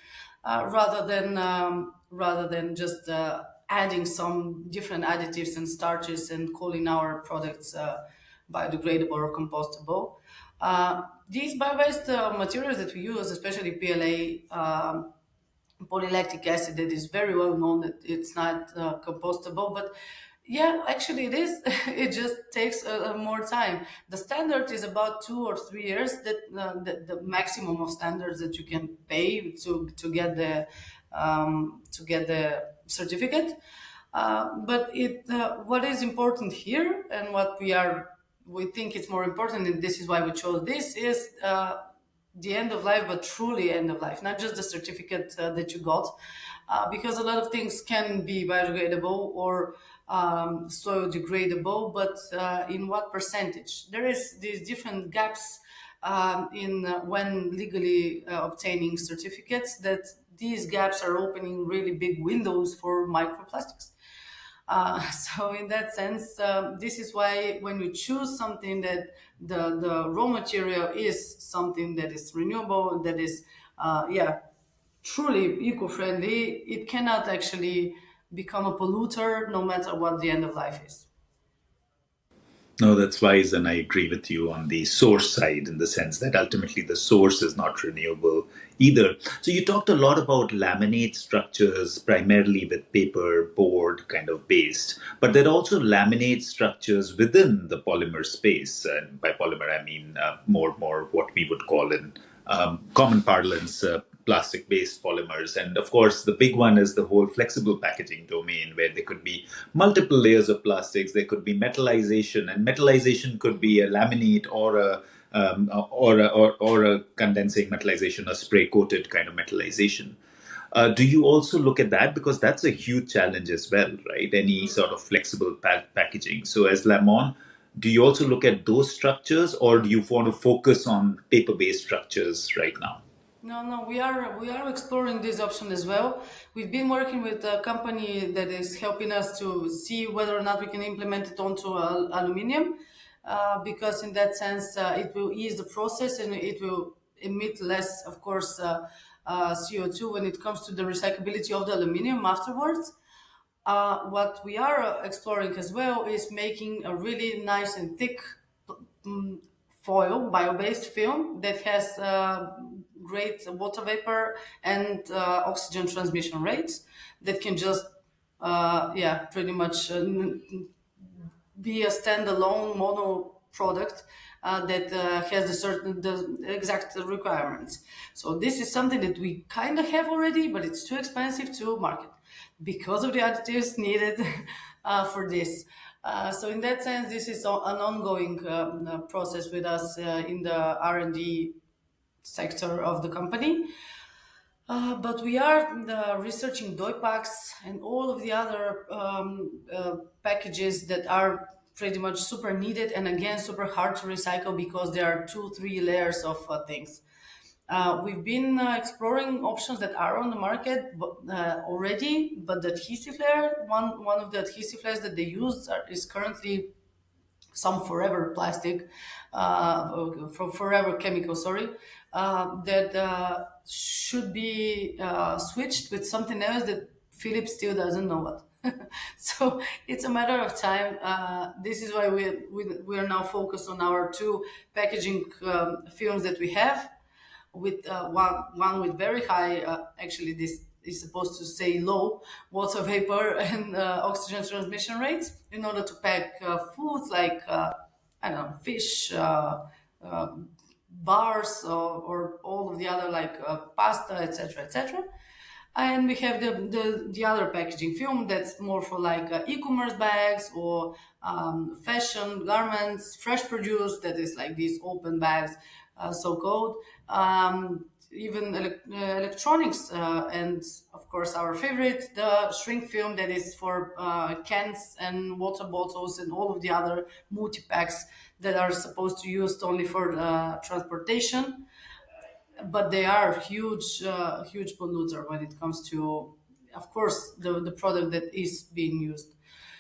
rather than just adding some different additives and starches and calling our products biodegradable or compostable. These bio-based materials that we use, especially PLA, polylactic acid, that is very well known that it's not compostable, but yeah, actually it is. It just takes more time. The standard is about 2 or 3 years, that the maximum of standards that you can pay to get the certificate. But what is important here, and what we think it's more important, and this is why we chose this, is the end of life, but truly end of life, not just the certificate that you got, because a lot of things can be biodegradable or soil degradable, but in what percentage? There is these different gaps in when legally obtaining certificates, that these gaps are opening really big windows for microplastics. So in that sense, this is why when we choose something that the raw material is something that is renewable, that is, yeah, truly eco-friendly, it cannot actually become a polluter no matter what the end of life is. No, that's wise, and I agree with you on the source side, in the sense that ultimately the source is not renewable either. So you talked a lot about laminate structures, primarily with paper, board kind of based, but there are also laminate structures within the polymer space. And by polymer, I mean more what we would call in common parlance, plastic based polymers. And of course, the big one is the whole flexible packaging domain, where there could be multiple layers of plastics. There could be metallization, and metallization could be a laminate or a condensing metallization, a spray coated kind of metallization. Do you also look at that? Because that's a huge challenge as well, right? Any sort of flexible packaging. So, as Lamon, do you also look at those structures, or do you want to focus on paper based structures right now? No, no, we are exploring this option as well. We've been working with a company that is helping us to see whether or not we can implement it onto aluminium, because in that sense it will ease the process, and it will emit less, of course, CO2 when it comes to the recyclability of the aluminium afterwards. What we are exploring as well is making a really nice and thick foil, bio-based film that has great water vapor and oxygen transmission rates, that can just, yeah, pretty much be a standalone mono product that has the exact requirements. So this is something that we kind of have already, but it's too expensive to market because of the additives needed for this. So in that sense, this is an ongoing process with us in the R&D sector of the company. But we are researching dye packs and all of the other packages that are pretty much super needed and again super hard to recycle because there are two, three layers of things. We've been exploring options that are on the market already, but the adhesive layer, one of the adhesive layers that they use is currently some forever plastic, from forever chemical, sorry, that should be switched with something else that Philip still doesn't know what. So it's a matter of time. This is why we are now focused on our two packaging films that we have with one with very high, actually this is supposed to say low water vapor and oxygen transmission rates in order to pack foods like I don't know, fish, bars, or all of the other like pasta, etc., etc. And we have the other packaging film that's more for like e-commerce bags or fashion garments, fresh produce, that is like these open bags, so called. Even electronics, and of course our favorite, the shrink film that is for cans and water bottles and all of the other multi-packs that are supposed to use only for transportation, but they are huge polluter when it comes to, of course, the product that is being used.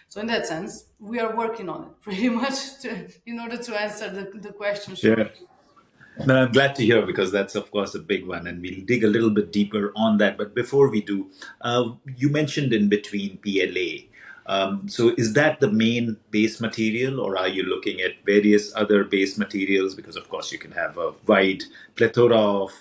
So in that sense, we are working on it pretty much in order to answer the question Yeah. short. No, I'm glad to hear because that's, of course, a big one, and we'll dig a little bit deeper on that. But before we do, you mentioned in between PLA. So, is that the main base material, or are you looking at various other base materials? Because, of course, you can have a wide plethora of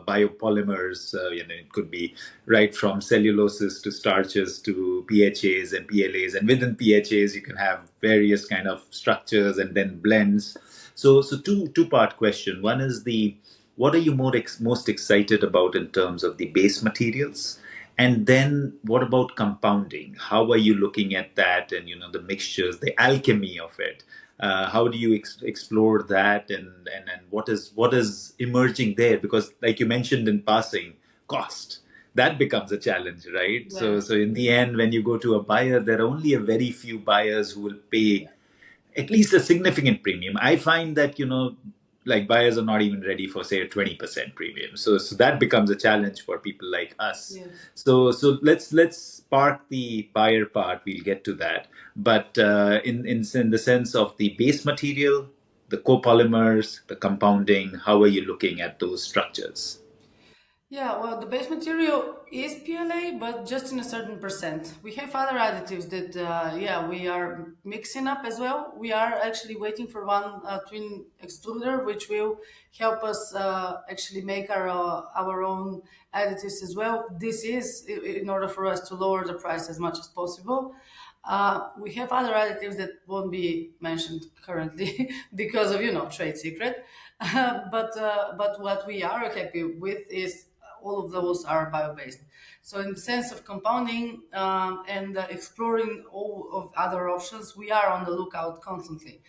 biopolymers. It could be right from cellulosis to starches to PHAs and PLAs, and within PHAs, you can have various kind of structures and then blends. So two-part question. One is the what are you most excited about in terms of the base materials, and then what about compounding? How are you looking at that, and the mixtures, the alchemy of it? How do you explore that, and what is emerging there? Because, like you mentioned in passing, cost that becomes a challenge, right? So, Yeah. so in the end, when you go to a buyer, there are only a very few buyers who will pay Yeah. at least a significant premium. I find that, like buyers are not even ready for, say, a 20% premium. So that becomes a challenge for people like us. Yes. So let's park the buyer part. We'll get to that. But in the sense of the base material, the copolymers, the compounding, how are you looking at those structures? Yeah, well, the base material is PLA, but just in a certain percent. We have other additives that, yeah, we are mixing up as well. We are actually waiting for one twin extruder, which will help us actually make our own additives as well. This is in order for us to lower the price as much as possible. We have other additives that won't be mentioned currently because of trade secret. But what we are happy with is all of those are bio-based. So in the sense of compounding and exploring all of other options, we are on the lookout constantly.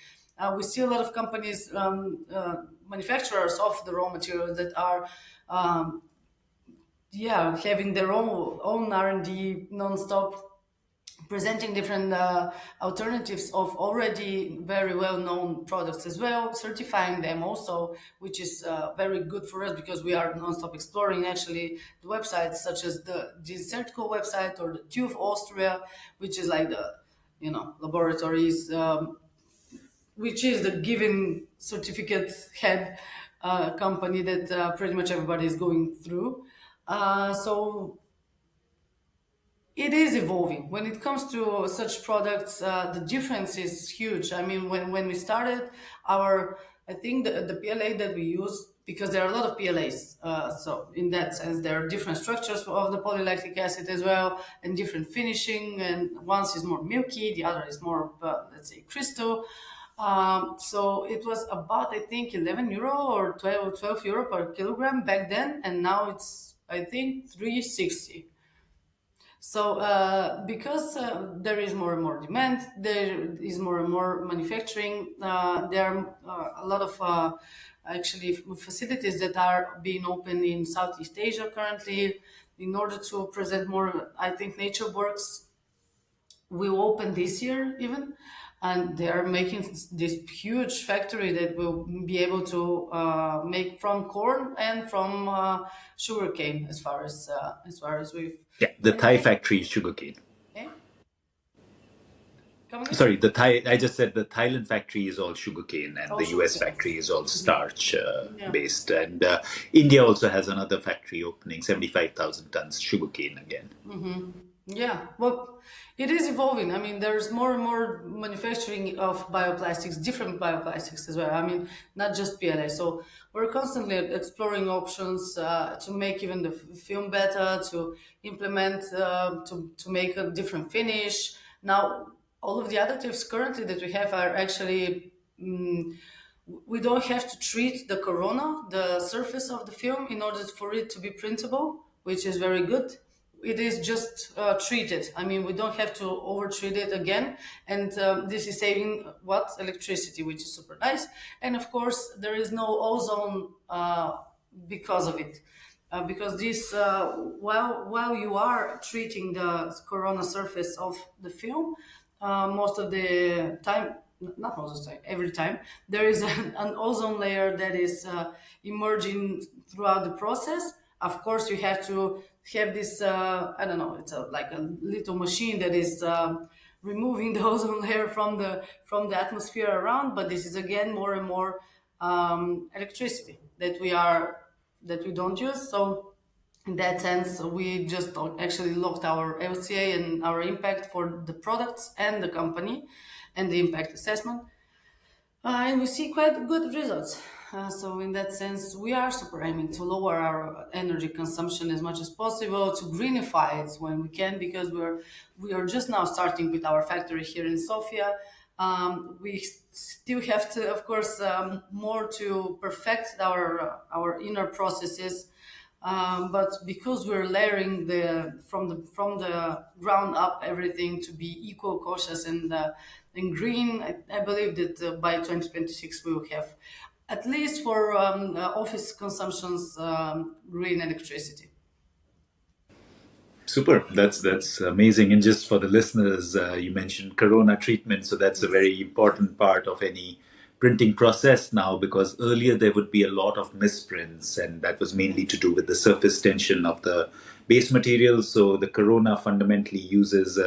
We see a lot of companies, manufacturers of the raw materials that are yeah, having their own R&D non-stop, presenting different alternatives of already very well known products as well, certifying them also, which is very good for us because we are non-stop exploring actually the websites such as the Certico website or the TÜV Austria, which is like the laboratories, which is the given certificate head company that pretty much everybody is going through. So it is evolving. When it comes to such products, the difference is huge. I mean, when we started I think the PLA that we use, because there are a lot of PLAs. So in that sense, there are different structures of the polylactic acid as well, and different finishing. And one is more milky, the other is more, let's say, crystal. So it was about, I think, 11 euro or 12 euro per kilogram back then, and now it's, I think, 360. So, because there is more and more demand, there is more and more manufacturing. There are a lot of actually facilities that are being opened in Southeast Asia currently in order to present more, I think, nature works will open this year even, and they are making this huge factory that will be able to make from corn and from sugarcane, as far as we've. Yeah, the Thai factory is sugarcane. Okay, come again. Sorry, the Thai. I just said the Thailand factory is all sugarcane, and Oh, the US sugarcane. factory is all Mhm. starch Yeah. based. And India also has another factory opening, 75,000 tons sugarcane again. Yeah, well, it is evolving. I mean, there's more and more manufacturing of bioplastics, different bioplastics as well. I mean, not just PLA. So we're constantly exploring options to make even the film better, to implement, to make a different finish. Now, all of the additives currently that we have are actually. We don't have to treat the corona, the surface of the film, in order for it to be printable, which is very good. It is just treated. I mean, we don't have to over treat it again, and this is saving what electricity, which is super nice. And of course, there is no ozone because of it. Because this, while you are treating the corona surface of the film, most of the time, not most of the time, every time, there is an ozone layer that is emerging throughout the process. Of course, you have to have this, I don't know, it's like a little machine that is removing the ozone layer from the atmosphere around. But this is again more and more electricity that we don't use. So in that sense, we just actually locked our LCA and our impact for the products and the company and the impact assessment. And we see quite good results. So in that sense, we are super aiming to lower our energy consumption as much as possible, to greenify it when we can, because we are just now starting with our factory here in Sofia. We still have to, of course, more to perfect our inner processes, but because we're layering from the ground up everything to be eco cautious and green, I believe that by 2026 we will have at least for office consumptions green electricity. Super. That's amazing. And just for the listeners, you mentioned corona treatment, so that's a very important part of any printing process now, because earlier there would be a lot of misprints, and that was mainly to do with the surface tension of the base material. So the corona fundamentally uses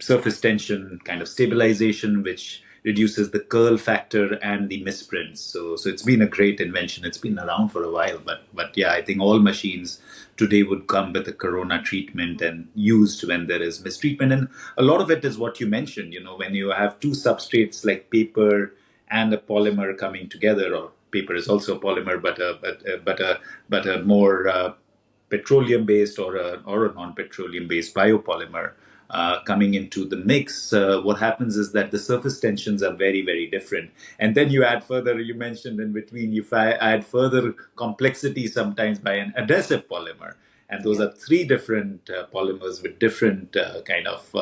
surface tension kind of stabilization, which reduces the curl factor and the misprints. So it's been a great invention. It's been around for a while, but yeah, I think all machines today would come with a corona treatment and used when there is mistreatment. And a lot of it is what you mentioned. When you have two substrates like paper and a polymer coming together, or paper is also a polymer, but a more petroleum based or a non petroleum based biopolymer coming into the mix, what happens is that the surface tensions are very, very different. And then you add further, you mentioned in between, add further complexity sometimes by an adhesive polymer. And those Yeah. are three different polymers with different kind of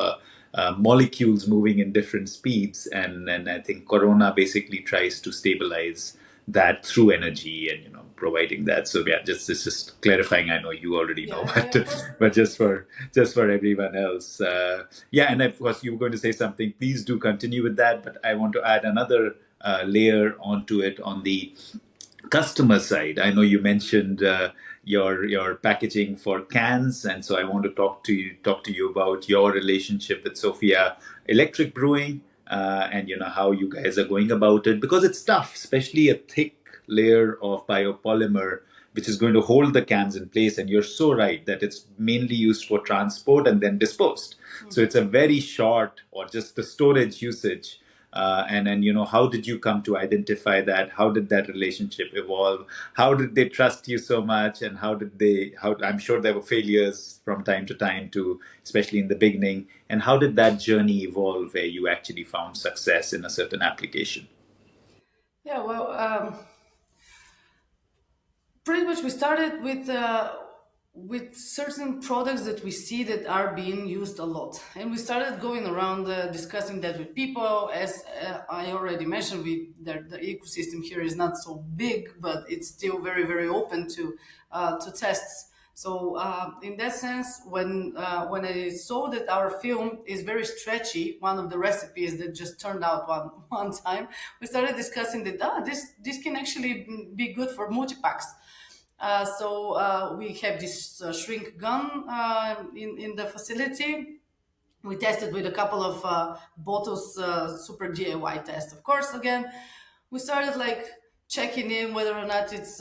molecules moving in different speeds. And I think Corona basically tries to stabilize that through energy and providing that. So yeah, just clarifying. I know you already know, Yeah, but of course. just for everyone else. Yeah, and of course you were going to say something. Please do continue with that. But I want to add another layer onto it on the customer side. I know you mentioned your packaging for cans, and so I want to talk to you about your relationship with Sofia Electric Brewing, and how you guys are going about it, because it's tough, especially a thick layer of biopolymer which is going to hold the cans in place. And you're so right that it's mainly used for transport and then disposed. So it's a very short, or just the storage usage. And how did you come to identify that? How did that relationship evolve? How did they trust you so much? And how I'm sure there were failures from time to time too, especially in the beginning. And how did that journey evolve where you actually found success in a certain application? Yeah, well, pretty much we started with certain products that we see that are being used a lot. And we started going around discussing that with people. As I already mentioned, the ecosystem here is not so big, but it's still very, very open to tests. So in that sense, when I saw that our film is very stretchy, one of the recipes that just turned out one time, we started discussing that this can actually be good for multi-packs. So we have this shrink gun in the facility. We tested with a couple of bottles, super DIY test, of course. Again, we started like checking in whether or not it's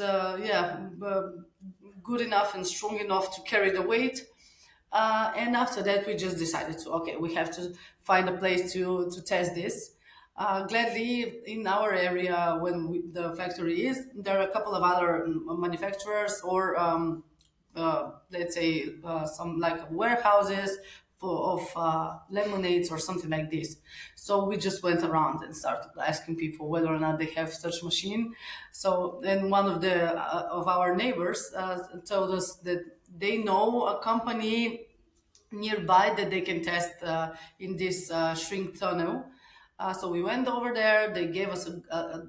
good enough and strong enough to carry the weight. And after that, we just decided to, okay, we have to find a place to test this. Gladly, in our area, when the factory is, there are a couple of other manufacturers or let's say some like warehouses of lemonades or something like this. So we just went around and started asking people whether or not they have such machine. So then one of our neighbors told us that they know a company nearby that they can test in this shrink tunnel. So we went over there. They gave us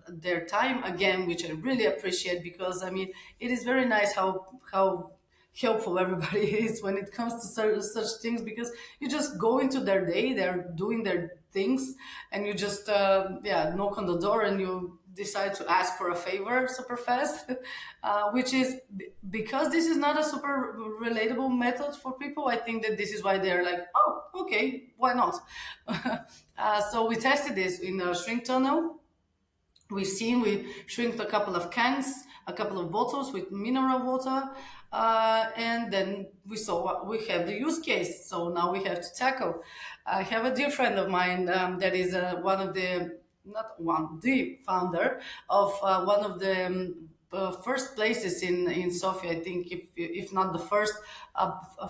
their time again, which I really appreciate, because I mean it is very nice how helpful everybody is when it comes to such things, because you just go into their day, they're doing their things, and you just knock on the door and you decide to ask for a favor super fast, which is because this is not a super relatable method for people. I think that this is why they're like, oh, okay, why not? So we tested this in a shrink tunnel. We shrinked a couple of cans, a couple of bottles with mineral water, and then we saw we have the use case. So now we have to tackle. I have a dear friend of mine that is one of the, not one, the founder of one of the first places in Sofia, I think, if not the first,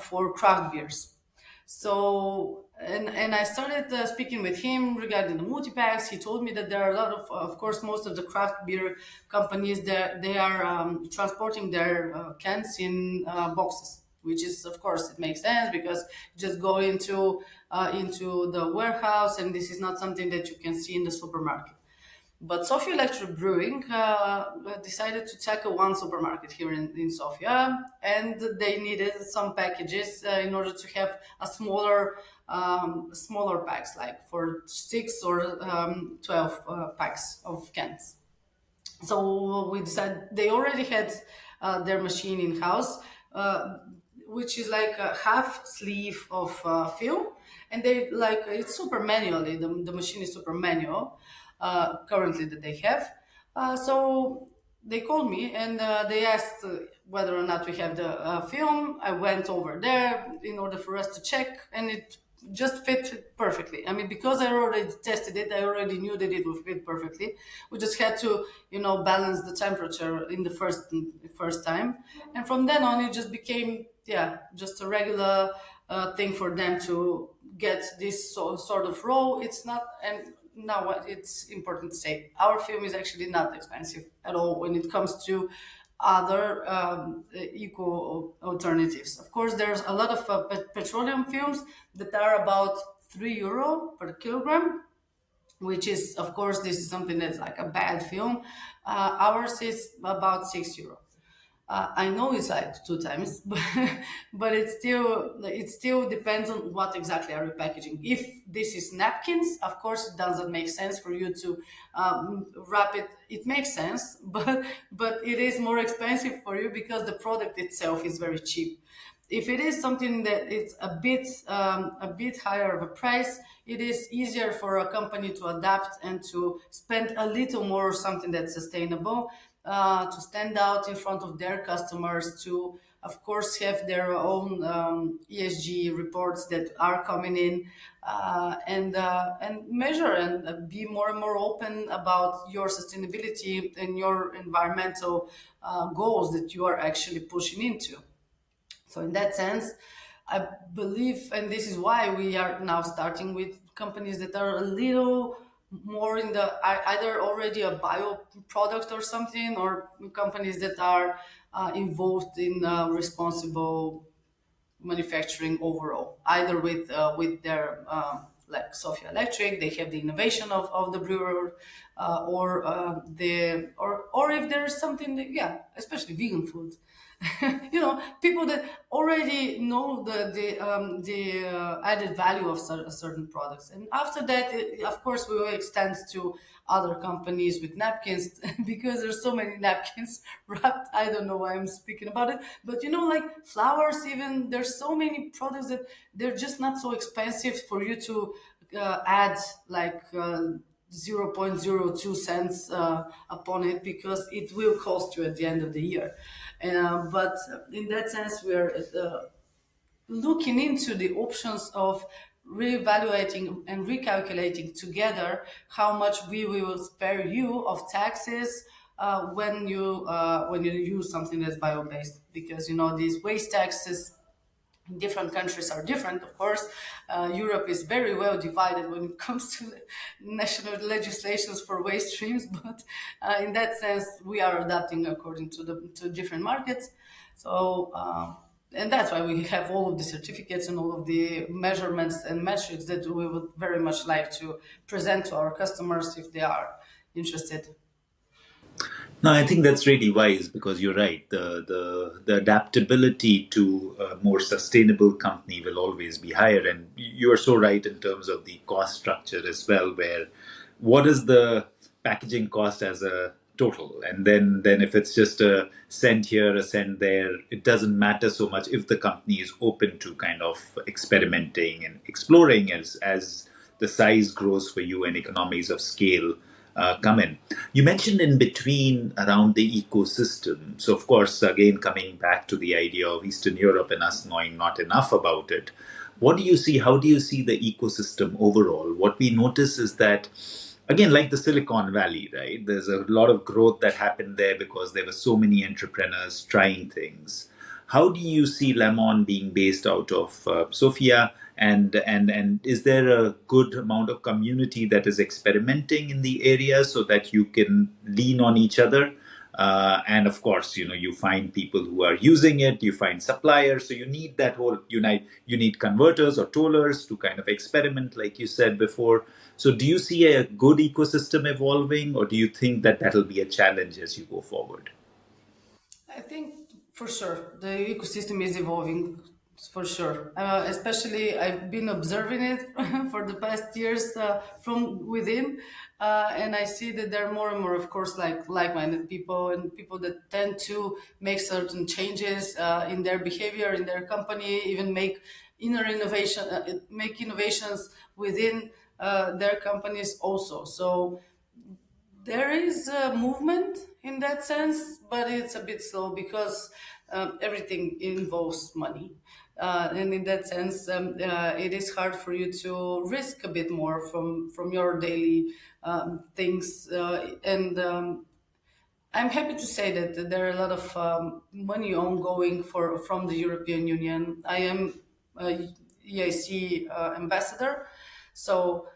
for craft beers. So, and I started speaking with him regarding the multi-packs. He told me that there are a lot of course, most of the craft beer companies that they are transporting their cans in boxes, which is, of course, it makes sense because you just go into the warehouse, and this is not something that you can see in the supermarket. But Sofia Electric Brewing decided to tackle one supermarket here in Sofia, and they needed some packages in order to have a smaller packs, like for 6 or 12 packs of cans. So we decided they already had their machine in house, which is like a half sleeve of film, and they like it's super manually. The machine is super manual currently that they have. So they called me and they asked whether or not we have the film. I went over there in order for us to check, and it just fit perfectly. I mean, because I already tested it, I already knew that it would fit perfectly. We just had to, balance the temperature in the first time, and from then on, it just became, just a regular thing for them to get this sort of row. It's not, and now what it's important to say, our film is actually not expensive at all when it comes to other eco alternatives. Of course, there's a lot of petroleum films that are about €3 per kilogram, which is, of course, this is something that's like a bad film. Ours is about €6. I know it's like two times, but it still depends on what exactly are you packaging. If this is napkins, of course, it doesn't make sense for you to wrap it. It makes sense, but it is more expensive for you because the product itself is very cheap. If it is something that it's a bit higher of a price, it is easier for a company to adapt and to spend a little more, something that's sustainable, to stand out in front of their customers, to of course have their own ESG reports that are coming in, and measure and be more and more open about your sustainability and your environmental goals that you are actually pushing into. So in that sense, I believe, and this is why we are now starting with companies that are a little more either already a bio product or something, or companies that are involved in responsible manufacturing overall, either with their like Sofia Electric, they have the innovation of the brewer, or if there's something that, yeah, especially vegan food. People that already know the added value of certain products, and after that, of course, we will extend to other companies with napkins because there's so many napkins wrapped. I don't know why I'm speaking about it, but like flowers, even there's so many products that they're just not so expensive for you to add like 0.02 cents upon it, because it will cost you at the end of the year. But in that sense, we're looking into the options of reevaluating and recalculating together how much we will spare you of taxes when you use something that's bio-based, because these waste taxes in different countries are different, of course. Europe is very well divided when it comes to national legislations for waste streams, but in that sense, we are adapting according to different markets. So, and that's why we have all of the certificates and all of the measurements and metrics that we would very much like to present to our customers if they are interested. No, I think that's really wise because you're right. The adaptability to a more sustainable company will always be higher, and you are so right in terms of the cost structure as well. Where what is the packaging cost as a total, and then if it's just a cent here, a cent there, it doesn't matter so much if the company is open to kind of experimenting and exploring as the size grows for you and economies of scale come in. You mentioned in between around the ecosystem. So, of course, again, coming back to the idea of Eastern Europe and us knowing not enough about it, what do you see? How do you see the ecosystem overall? What we notice is that, again, like the Silicon Valley, right? There's a lot of growth that happened there because there were so many entrepreneurs trying things. How do you see Lemon being based out of Sofia? And is there a good amount of community that is experimenting in the area so that you can lean on each other? And of course, you find people who are using it, you find suppliers. So you need that whole you need converters or tollers to kind of experiment, like you said before. So do you see a good ecosystem evolving, or do you think that that'll be a challenge as you go forward? I think for sure the ecosystem is evolving, for sure. Especially, I've been observing it for the past years from within, and I see that there are more and more, of course, like-minded people and people that tend to make certain changes in their behavior, in their company, even make innovations within their companies also. So there is a movement in that sense, but it's a bit slow because everything involves money. And in that sense, it is hard for you to risk a bit more from your daily things. And I'm happy to say that there are a lot of money ongoing from the European Union. I am a EIC ambassador, so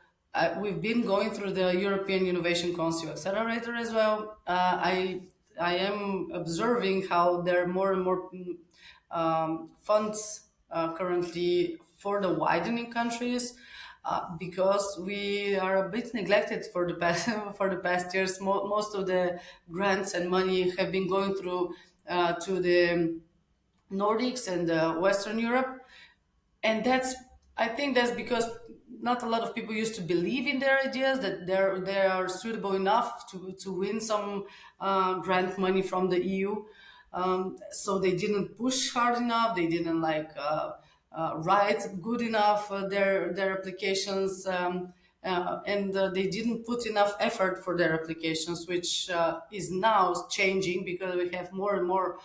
we've been going through the European Innovation Council Accelerator as well. I am observing how there are more and more funds currently for the widening countries, because we are a bit neglected for the past for the past years. Most of the grants and money have been going through to the Nordics and Western Europe, and I think that's because not a lot of people used to believe in their ideas that they are suitable enough to win some grant money from the EU. So they didn't push hard enough. They didn't write good enough their applications, and they didn't put enough effort for their applications, which is now changing because we have more and more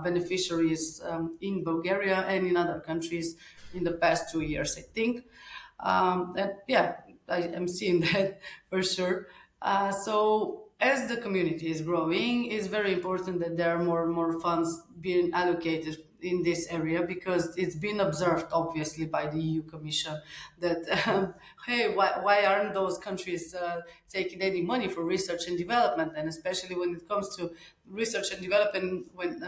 beneficiaries in Bulgaria and in other countries in the past 2 years, I think. And yeah, I am seeing that for sure. So as the community is growing, it's very important that there are more and more funds being allocated in this area, because it's been observed obviously by the EU Commission that hey, why aren't those countries taking any money for research and development, and especially when it comes to research and development when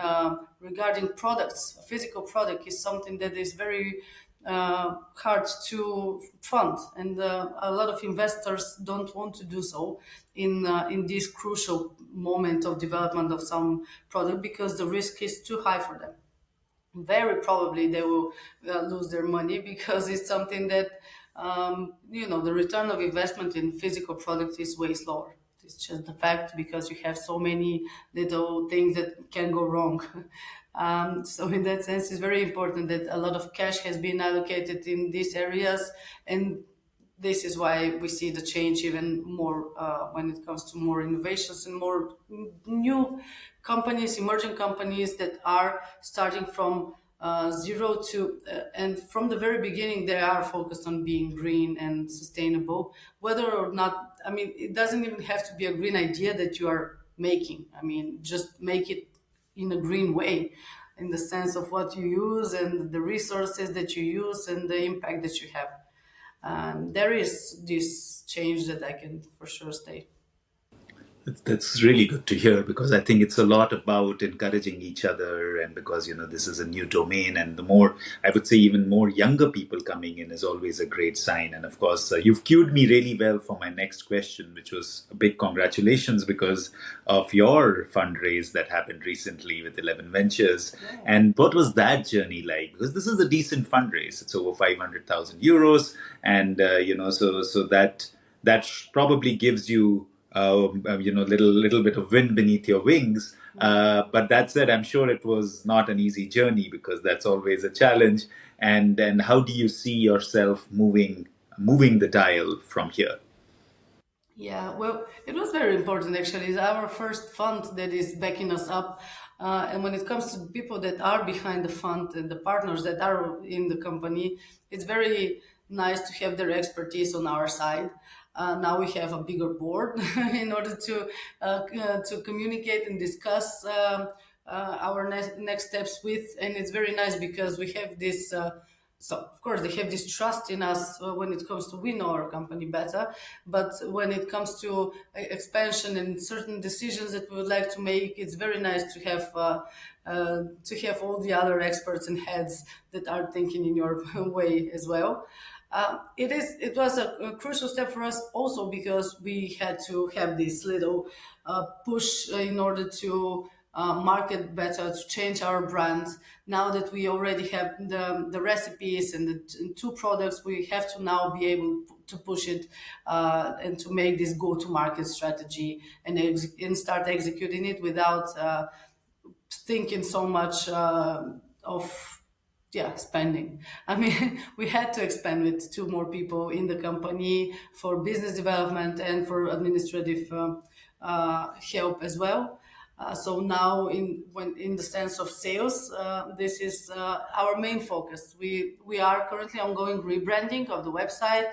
regarding products. A physical product is something that is very hard to fund, and a lot of investors don't want to do so in this crucial moment of development of some product, because the risk is too high for them. Very probably they will lose their money, because it's something that the return of investment in physical product is way slower. It's just the fact, because you have so many little things that can go wrong. So in that sense, it's very important that a lot of cash has been allocated in these areas, and this is why we see the change even more when it comes to more innovations and more new companies, emerging companies that are starting from zero to, and from the very beginning, they are focused on being green and sustainable. Whether or not, I mean, it doesn't even have to be a green idea that you are making. I mean, just make it in a green way, in the sense of what you use and the resources that you use and the impact that you have. There is this change that I can for sure say. That's really good to hear, because I think it's a lot about encouraging each other, and because this is a new domain, and the more, I would say, even more younger people coming in is always a great sign. And of course, you've cued me really well for my next question, which was a big congratulations because of your fundraise that happened recently with 11 Ventures. Yeah. And what was that journey like? Because this is a decent fundraise; it's over 500,000 euros, and so that probably gives you little bit of wind beneath your wings. But that said, I'm sure it was not an easy journey, because that's always a challenge. And how do you see yourself moving the dial from here? Yeah, well, it was very important actually. It's our first fund that is backing us up. And when it comes to people that are behind the fund and the partners that are in the company, it's very nice to have their expertise on our side. Now we have a bigger board in order to communicate and discuss our next steps with. And it's very nice because we have this. So of course they have this trust in us when it comes to we know our company better, but when it comes to expansion and certain decisions that we would like to make, it's very nice to have all the other experts and heads that are thinking in your way as well. It was a crucial step for us also, because we had to have this little push in order to market better, to change our brand. Now that we already have the recipes and the two products, we have to now be able to push it and to make this go-to-market strategy and start executing it without thinking so much of spending. I mean, we had to expand with two more people in the company for business development and for administrative help as well. So now, in the sense of sales, this is our main focus. We are currently ongoing rebranding of the website,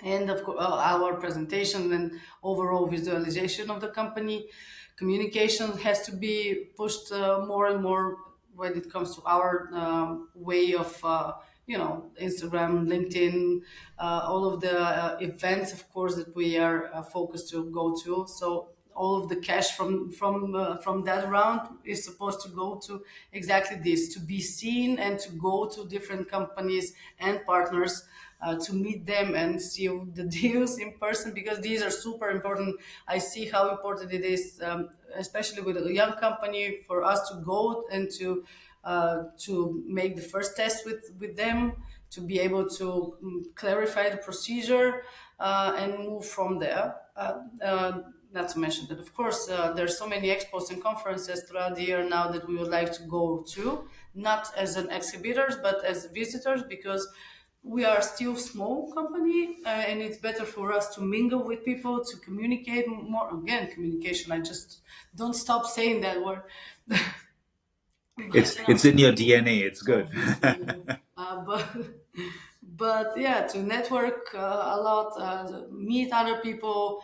and of course our presentation and overall visualization of the company. Communication has to be pushed more and more when it comes to our way of Instagram, LinkedIn, all of the events, of course, that we are focused to go to. So all of the cash from that round is supposed to go to exactly this, to be seen and to go to different companies and partners, to meet them and see the deals in person, because these are super important. I see how important it is, especially with a young company, for us to go and to make the first test with them, to be able to clarify the procedure and move from there. Not to mention that, of course, there's so many expos and conferences throughout the year now that we would like to go to, not as an exhibitors, but as visitors, because we are still small company, and it's better for us to mingle with people, to communicate more. Again, communication. I just don't stop saying that word. It's But it's in your DNA. It's good. obviously, but yeah, to network a lot, meet other people,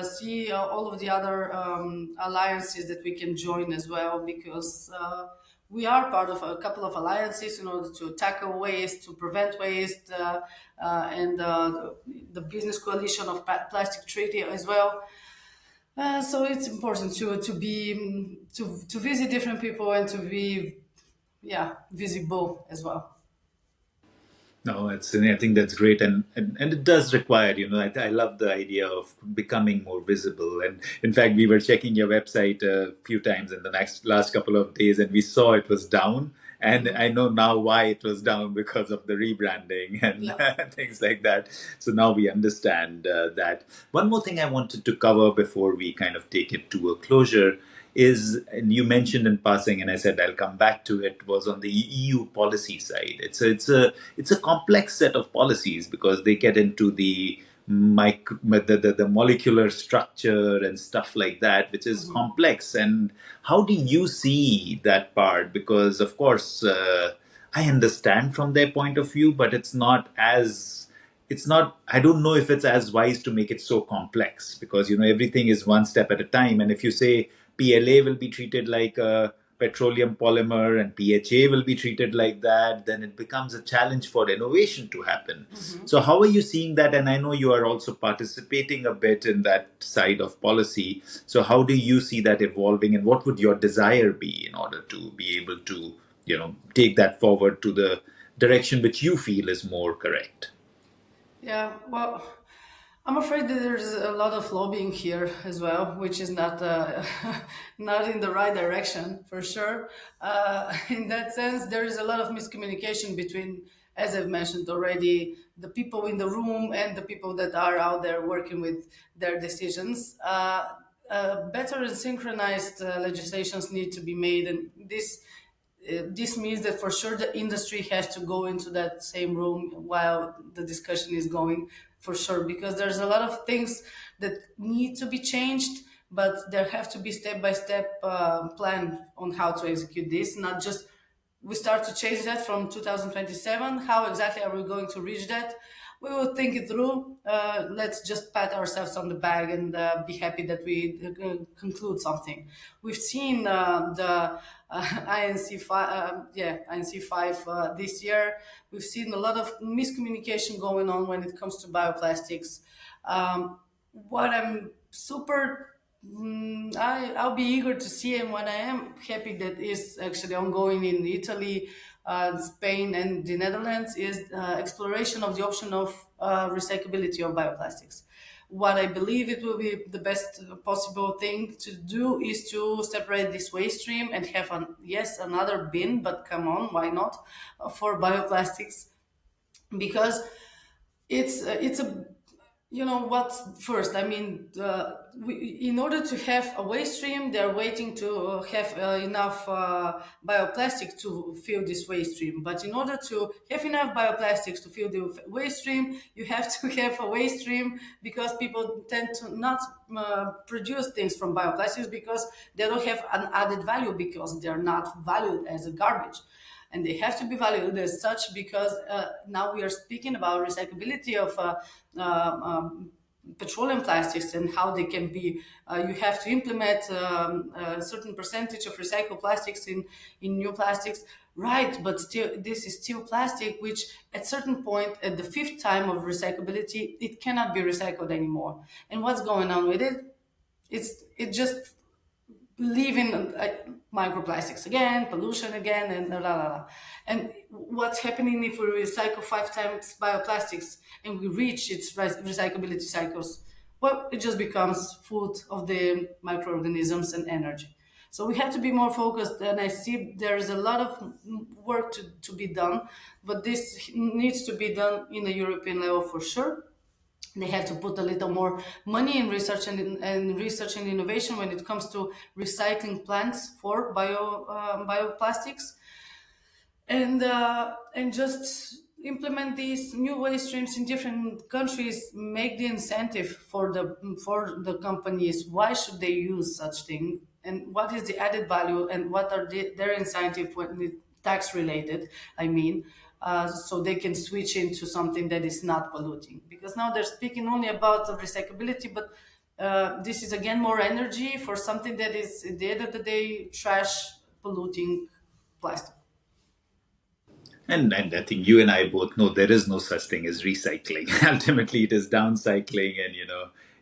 see all of the other alliances that we can join as well, because we are part of a couple of alliances in order to tackle waste, to prevent waste, and the business coalition of plastic treaty as well. So it's important to visit different people and to be, yeah, visible as well. No, I think that's great, and it does require, I love the idea of becoming more visible. And in fact, we were checking your website a few times in the last couple of days, and we saw it was down. And Hmm. I know now why it was down, because of the rebranding and Yeah. things like that. So now we understand that. One more thing I wanted to cover before we kind of take it to a closure is, and you mentioned in passing, and I said I'll come back to it, was on the EU policy side. It's a complex set of policies, because they get into the molecular structure and stuff like that, which is Hmm. complex. And how do you see that part? Because of course, I understand from their point of view, but it's not, I don't know if it's as wise to make it so complex, because everything is one step at a time. And if you say PLA will be treated like a petroleum polymer and PHA will be treated like that, then it becomes a challenge for innovation to happen. Hmm. So how are you seeing that? And I know you are also participating a bit in that side of policy. So how do you see that evolving, and what would your desire be in order to be able to take that forward to the direction which you feel is more correct? Yeah, well, I'm afraid that there's a lot of lobbying here as well, which is not not in the right direction for sure. In that sense, there is a lot of miscommunication between, as I've mentioned already, the people in the room and the people that are out there working with their decisions. Better and synchronized legislations need to be made, and this means that for sure the industry has to go into that same room while the discussion is going, for sure, because there's a lot of things that need to be changed, but there have to be step by step plan on how to execute this, not just we start to change that from 2027. How exactly are we going to reach that? We will think it through. Let's just pat ourselves on the back and be happy that we conclude something. We've seen the INC5, INC5 this year. We've seen a lot of miscommunication going on when it comes to bioplastics. What I'm super I'll be eager to see, and what I am happy that is actually ongoing in Italy, Spain, and the Netherlands is exploration of the option of recyclability of bioplastics. What I believe it will be the best possible thing to do is to separate this waste stream and have another bin, but come on, why not, for bioplastics, because it's a what's first. I mean, in order to have a waste stream, they're waiting to have enough bioplastic to fill this waste stream. But in order to have enough bioplastics to fill the waste stream, you have to have a waste stream, because people tend to not produce things from bioplastics because they don't have an added value, because they're not valued as a garbage, and they have to be valued as such, because now we are speaking about recyclability of petroleum plastics and how they can be. You have to implement a certain percentage of recycled plastics in new plastics, right? But still, this is still plastic, which at certain point, at the fifth time of recyclability, it cannot be recycled anymore. And what's going on with it? It just leaving microplastics again, pollution again, and la la la. And what's happening if we recycle 5 times bioplastics and we reach its recyclability cycles? Well, it just becomes food of the microorganisms and energy. So we have to be more focused, and I see there is a lot of work to be done, but this needs to be done in a European level for sure. They have to put a little more money in research and research and innovation when it comes to recycling plants for bioplastics, and just implement these new waste streams in different countries. Make the incentive for the companies. Why should they use such thing, and what is the added value, and what are their incentive when it tax related, I mean, so they can switch into something that is not polluting, because now they're speaking only about the recyclability, but this is again more energy for something that is at the end of the day trash, polluting plastic. And I think you and I both know there is no such thing as recycling. Ultimately, it is downcycling, and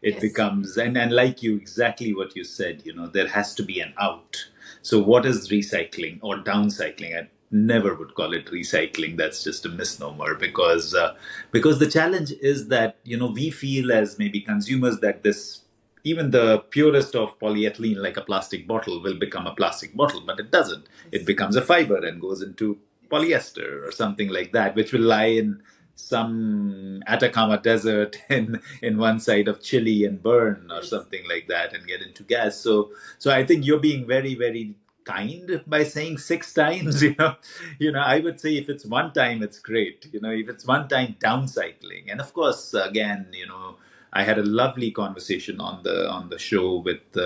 it Yes. becomes and like you exactly what you said. There has to be an out. So what is recycling or downcycling? I never would call it recycling. That's just a misnomer because the challenge is that we feel as maybe consumers that this even the purest of polyethylene, like a plastic bottle, will become a plastic bottle, but it doesn't. It Yes. becomes a fiber and goes into Yes. polyester or something like that, which will lie in some Atacama desert in one side of Chile and burn or Yes. something like that and get into gas. So I think you're being very, very kind by saying six times. I would say if it's one time, it's great. If it's one time, downcycling, and of course, again, I had a lovely conversation on the show with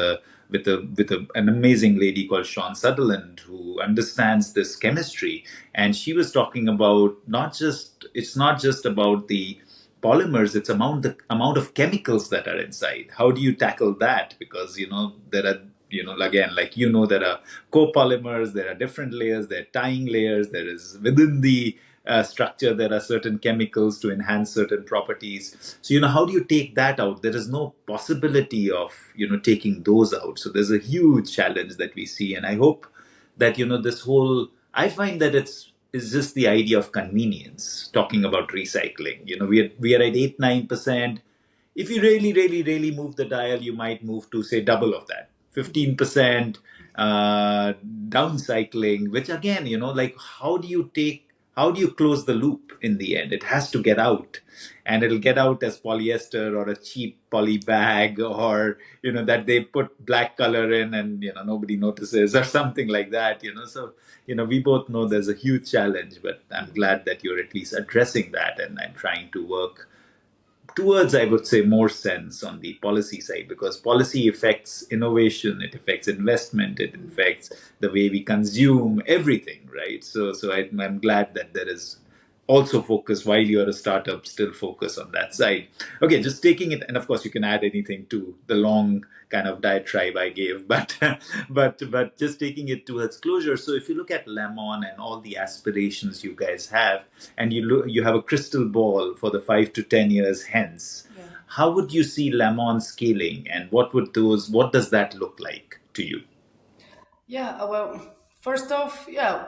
an amazing lady called Sean Sutherland who understands this chemistry, and she was talking about it's not just about the polymers, it's the amount of chemicals that are inside. How do you tackle that? Because there are again, like there are copolymers, there are different layers, there are tying layers, there is within the structure there are certain chemicals to enhance certain properties. So how do you take that out? There is no possibility of taking those out. So there's a huge challenge that we see, and I hope that this whole, I find that it's just the idea of convenience. Talking about recycling, we are at 8-9%. If you really, really, really move the dial, you might move to say double of that, 15% downcycling. Which again, like how do you close the loop in the end? It has to get out, and it'll get out as polyester or a cheap poly bag, or that they put black color in and nobody notices or something like that. So we both know there's a huge challenge, but I'm glad that you're at least addressing that and trying to work towards, I would say, more sense on the policy side, because policy affects innovation, it affects investment, it affects the way we consume everything, right? So I'm glad that there is also focus, while you're a startup, still focus on that side. Okay, just taking it, and of course you can add anything to the long kind of diatribe I gave, but but just taking it to its closure. So if you look at Lemon and all the aspirations you guys have, and you have a crystal ball for the 5 to 10 years hence, Yeah. how would you see Lemon scaling, and what does that look like to you? Yeah, well, first off, yeah,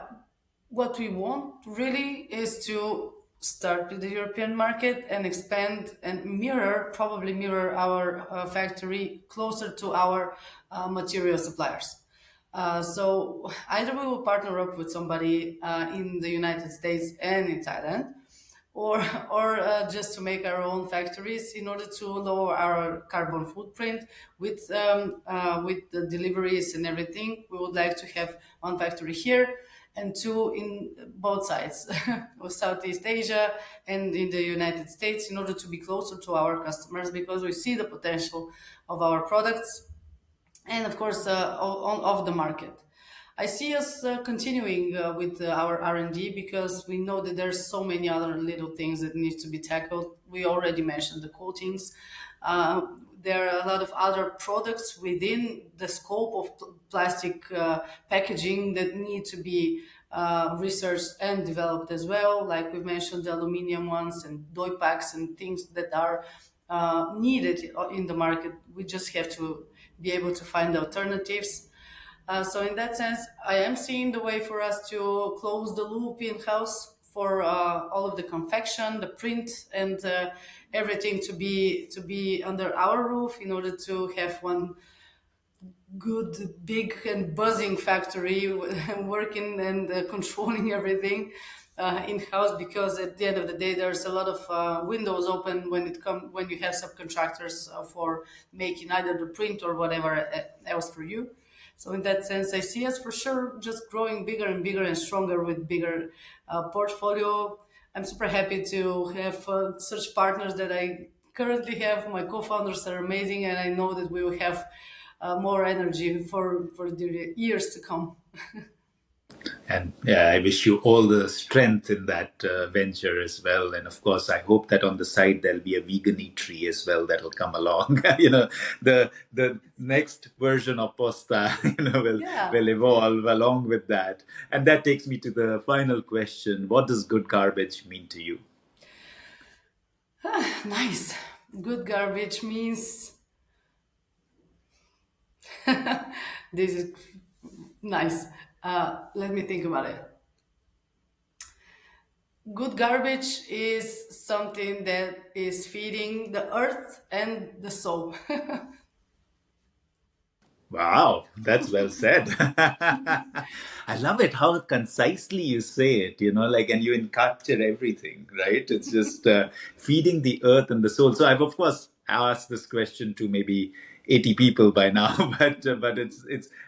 what we want really is to start with the European market and expand and probably mirror our factory closer to our material suppliers. So either we will partner up with somebody in the United States and in Thailand, or just to make our own factories in order to lower our carbon footprint with the deliveries and everything. We would like to have one factory here and two in both sides of Southeast Asia and in the United States, in order to be closer to our customers, because we see the potential of our products and of course of the market. I see us continuing with our R&D, because we know that there's so many other little things that need to be tackled. We already mentioned the coatings. There are a lot of other products within the scope of plastic packaging that need to be researched and developed as well. Like we've mentioned, the aluminium ones and dye packs and things that are needed in the market. We just have to be able to find alternatives. So in that sense, I am seeing the way for us to close the loop in house for all of the confection, the print, and everything to be under our roof, in order to have one good, big, and buzzing factory working and controlling everything in house. Because at the end of the day, there's a lot of windows open when you have subcontractors for making either the print or whatever else for you. So in that sense, I see us for sure just growing bigger and bigger and stronger with bigger portfolio. I'm super happy to have such partners that I currently have. My co-founders are amazing, and I know that we will have more energy for the years to come. And yeah, I wish you all the strength in that venture as well. And of course, I hope that on the side there'll be a vegan eatery as well that'll come along. The next version of Posta, Yeah. will evolve along with that. And that takes me to the final question: what does good garbage mean to you? Nice. Good garbage means this is nice. Let me think about it. Good garbage is something that is feeding the earth and the soul. Wow, that's well said. I love it how concisely you say it, like, and you capture everything, right? It's just feeding the earth and the soul. So I've, of course, asked this question to maybe 80 people by now, but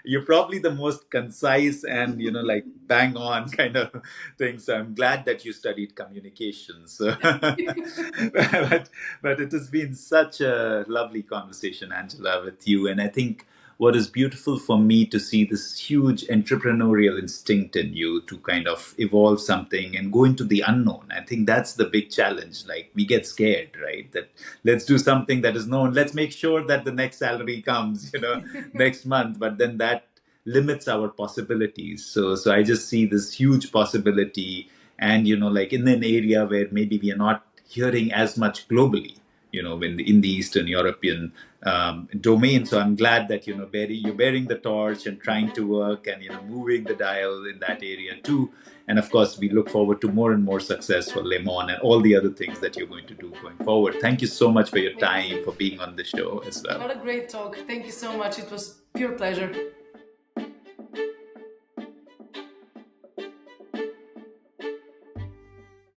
you're probably the most concise and, like bang on kind of thing. So I'm glad that you studied communications. But it has been such a lovely conversation, Angela, with you. And I think what is beautiful for me to see this huge entrepreneurial instinct in you to kind of evolve something and go into the unknown. I think that's the big challenge. Like we get scared, right? That let's do something that is known. Let's make sure that the next salary comes, next month. But then that limits our possibilities. So I just see this huge possibility, and like in an area where maybe we are not hearing as much globally, in the Eastern European domain. So I'm glad that you're bearing the torch and trying to work and moving the dial in that area too. And of course, we look forward to more and more success for Lemon and all the other things that you're going to do going forward. Thank you so much for your Thank time, you. for being on the show as well. What a great talk. Thank you so much. It was pure pleasure.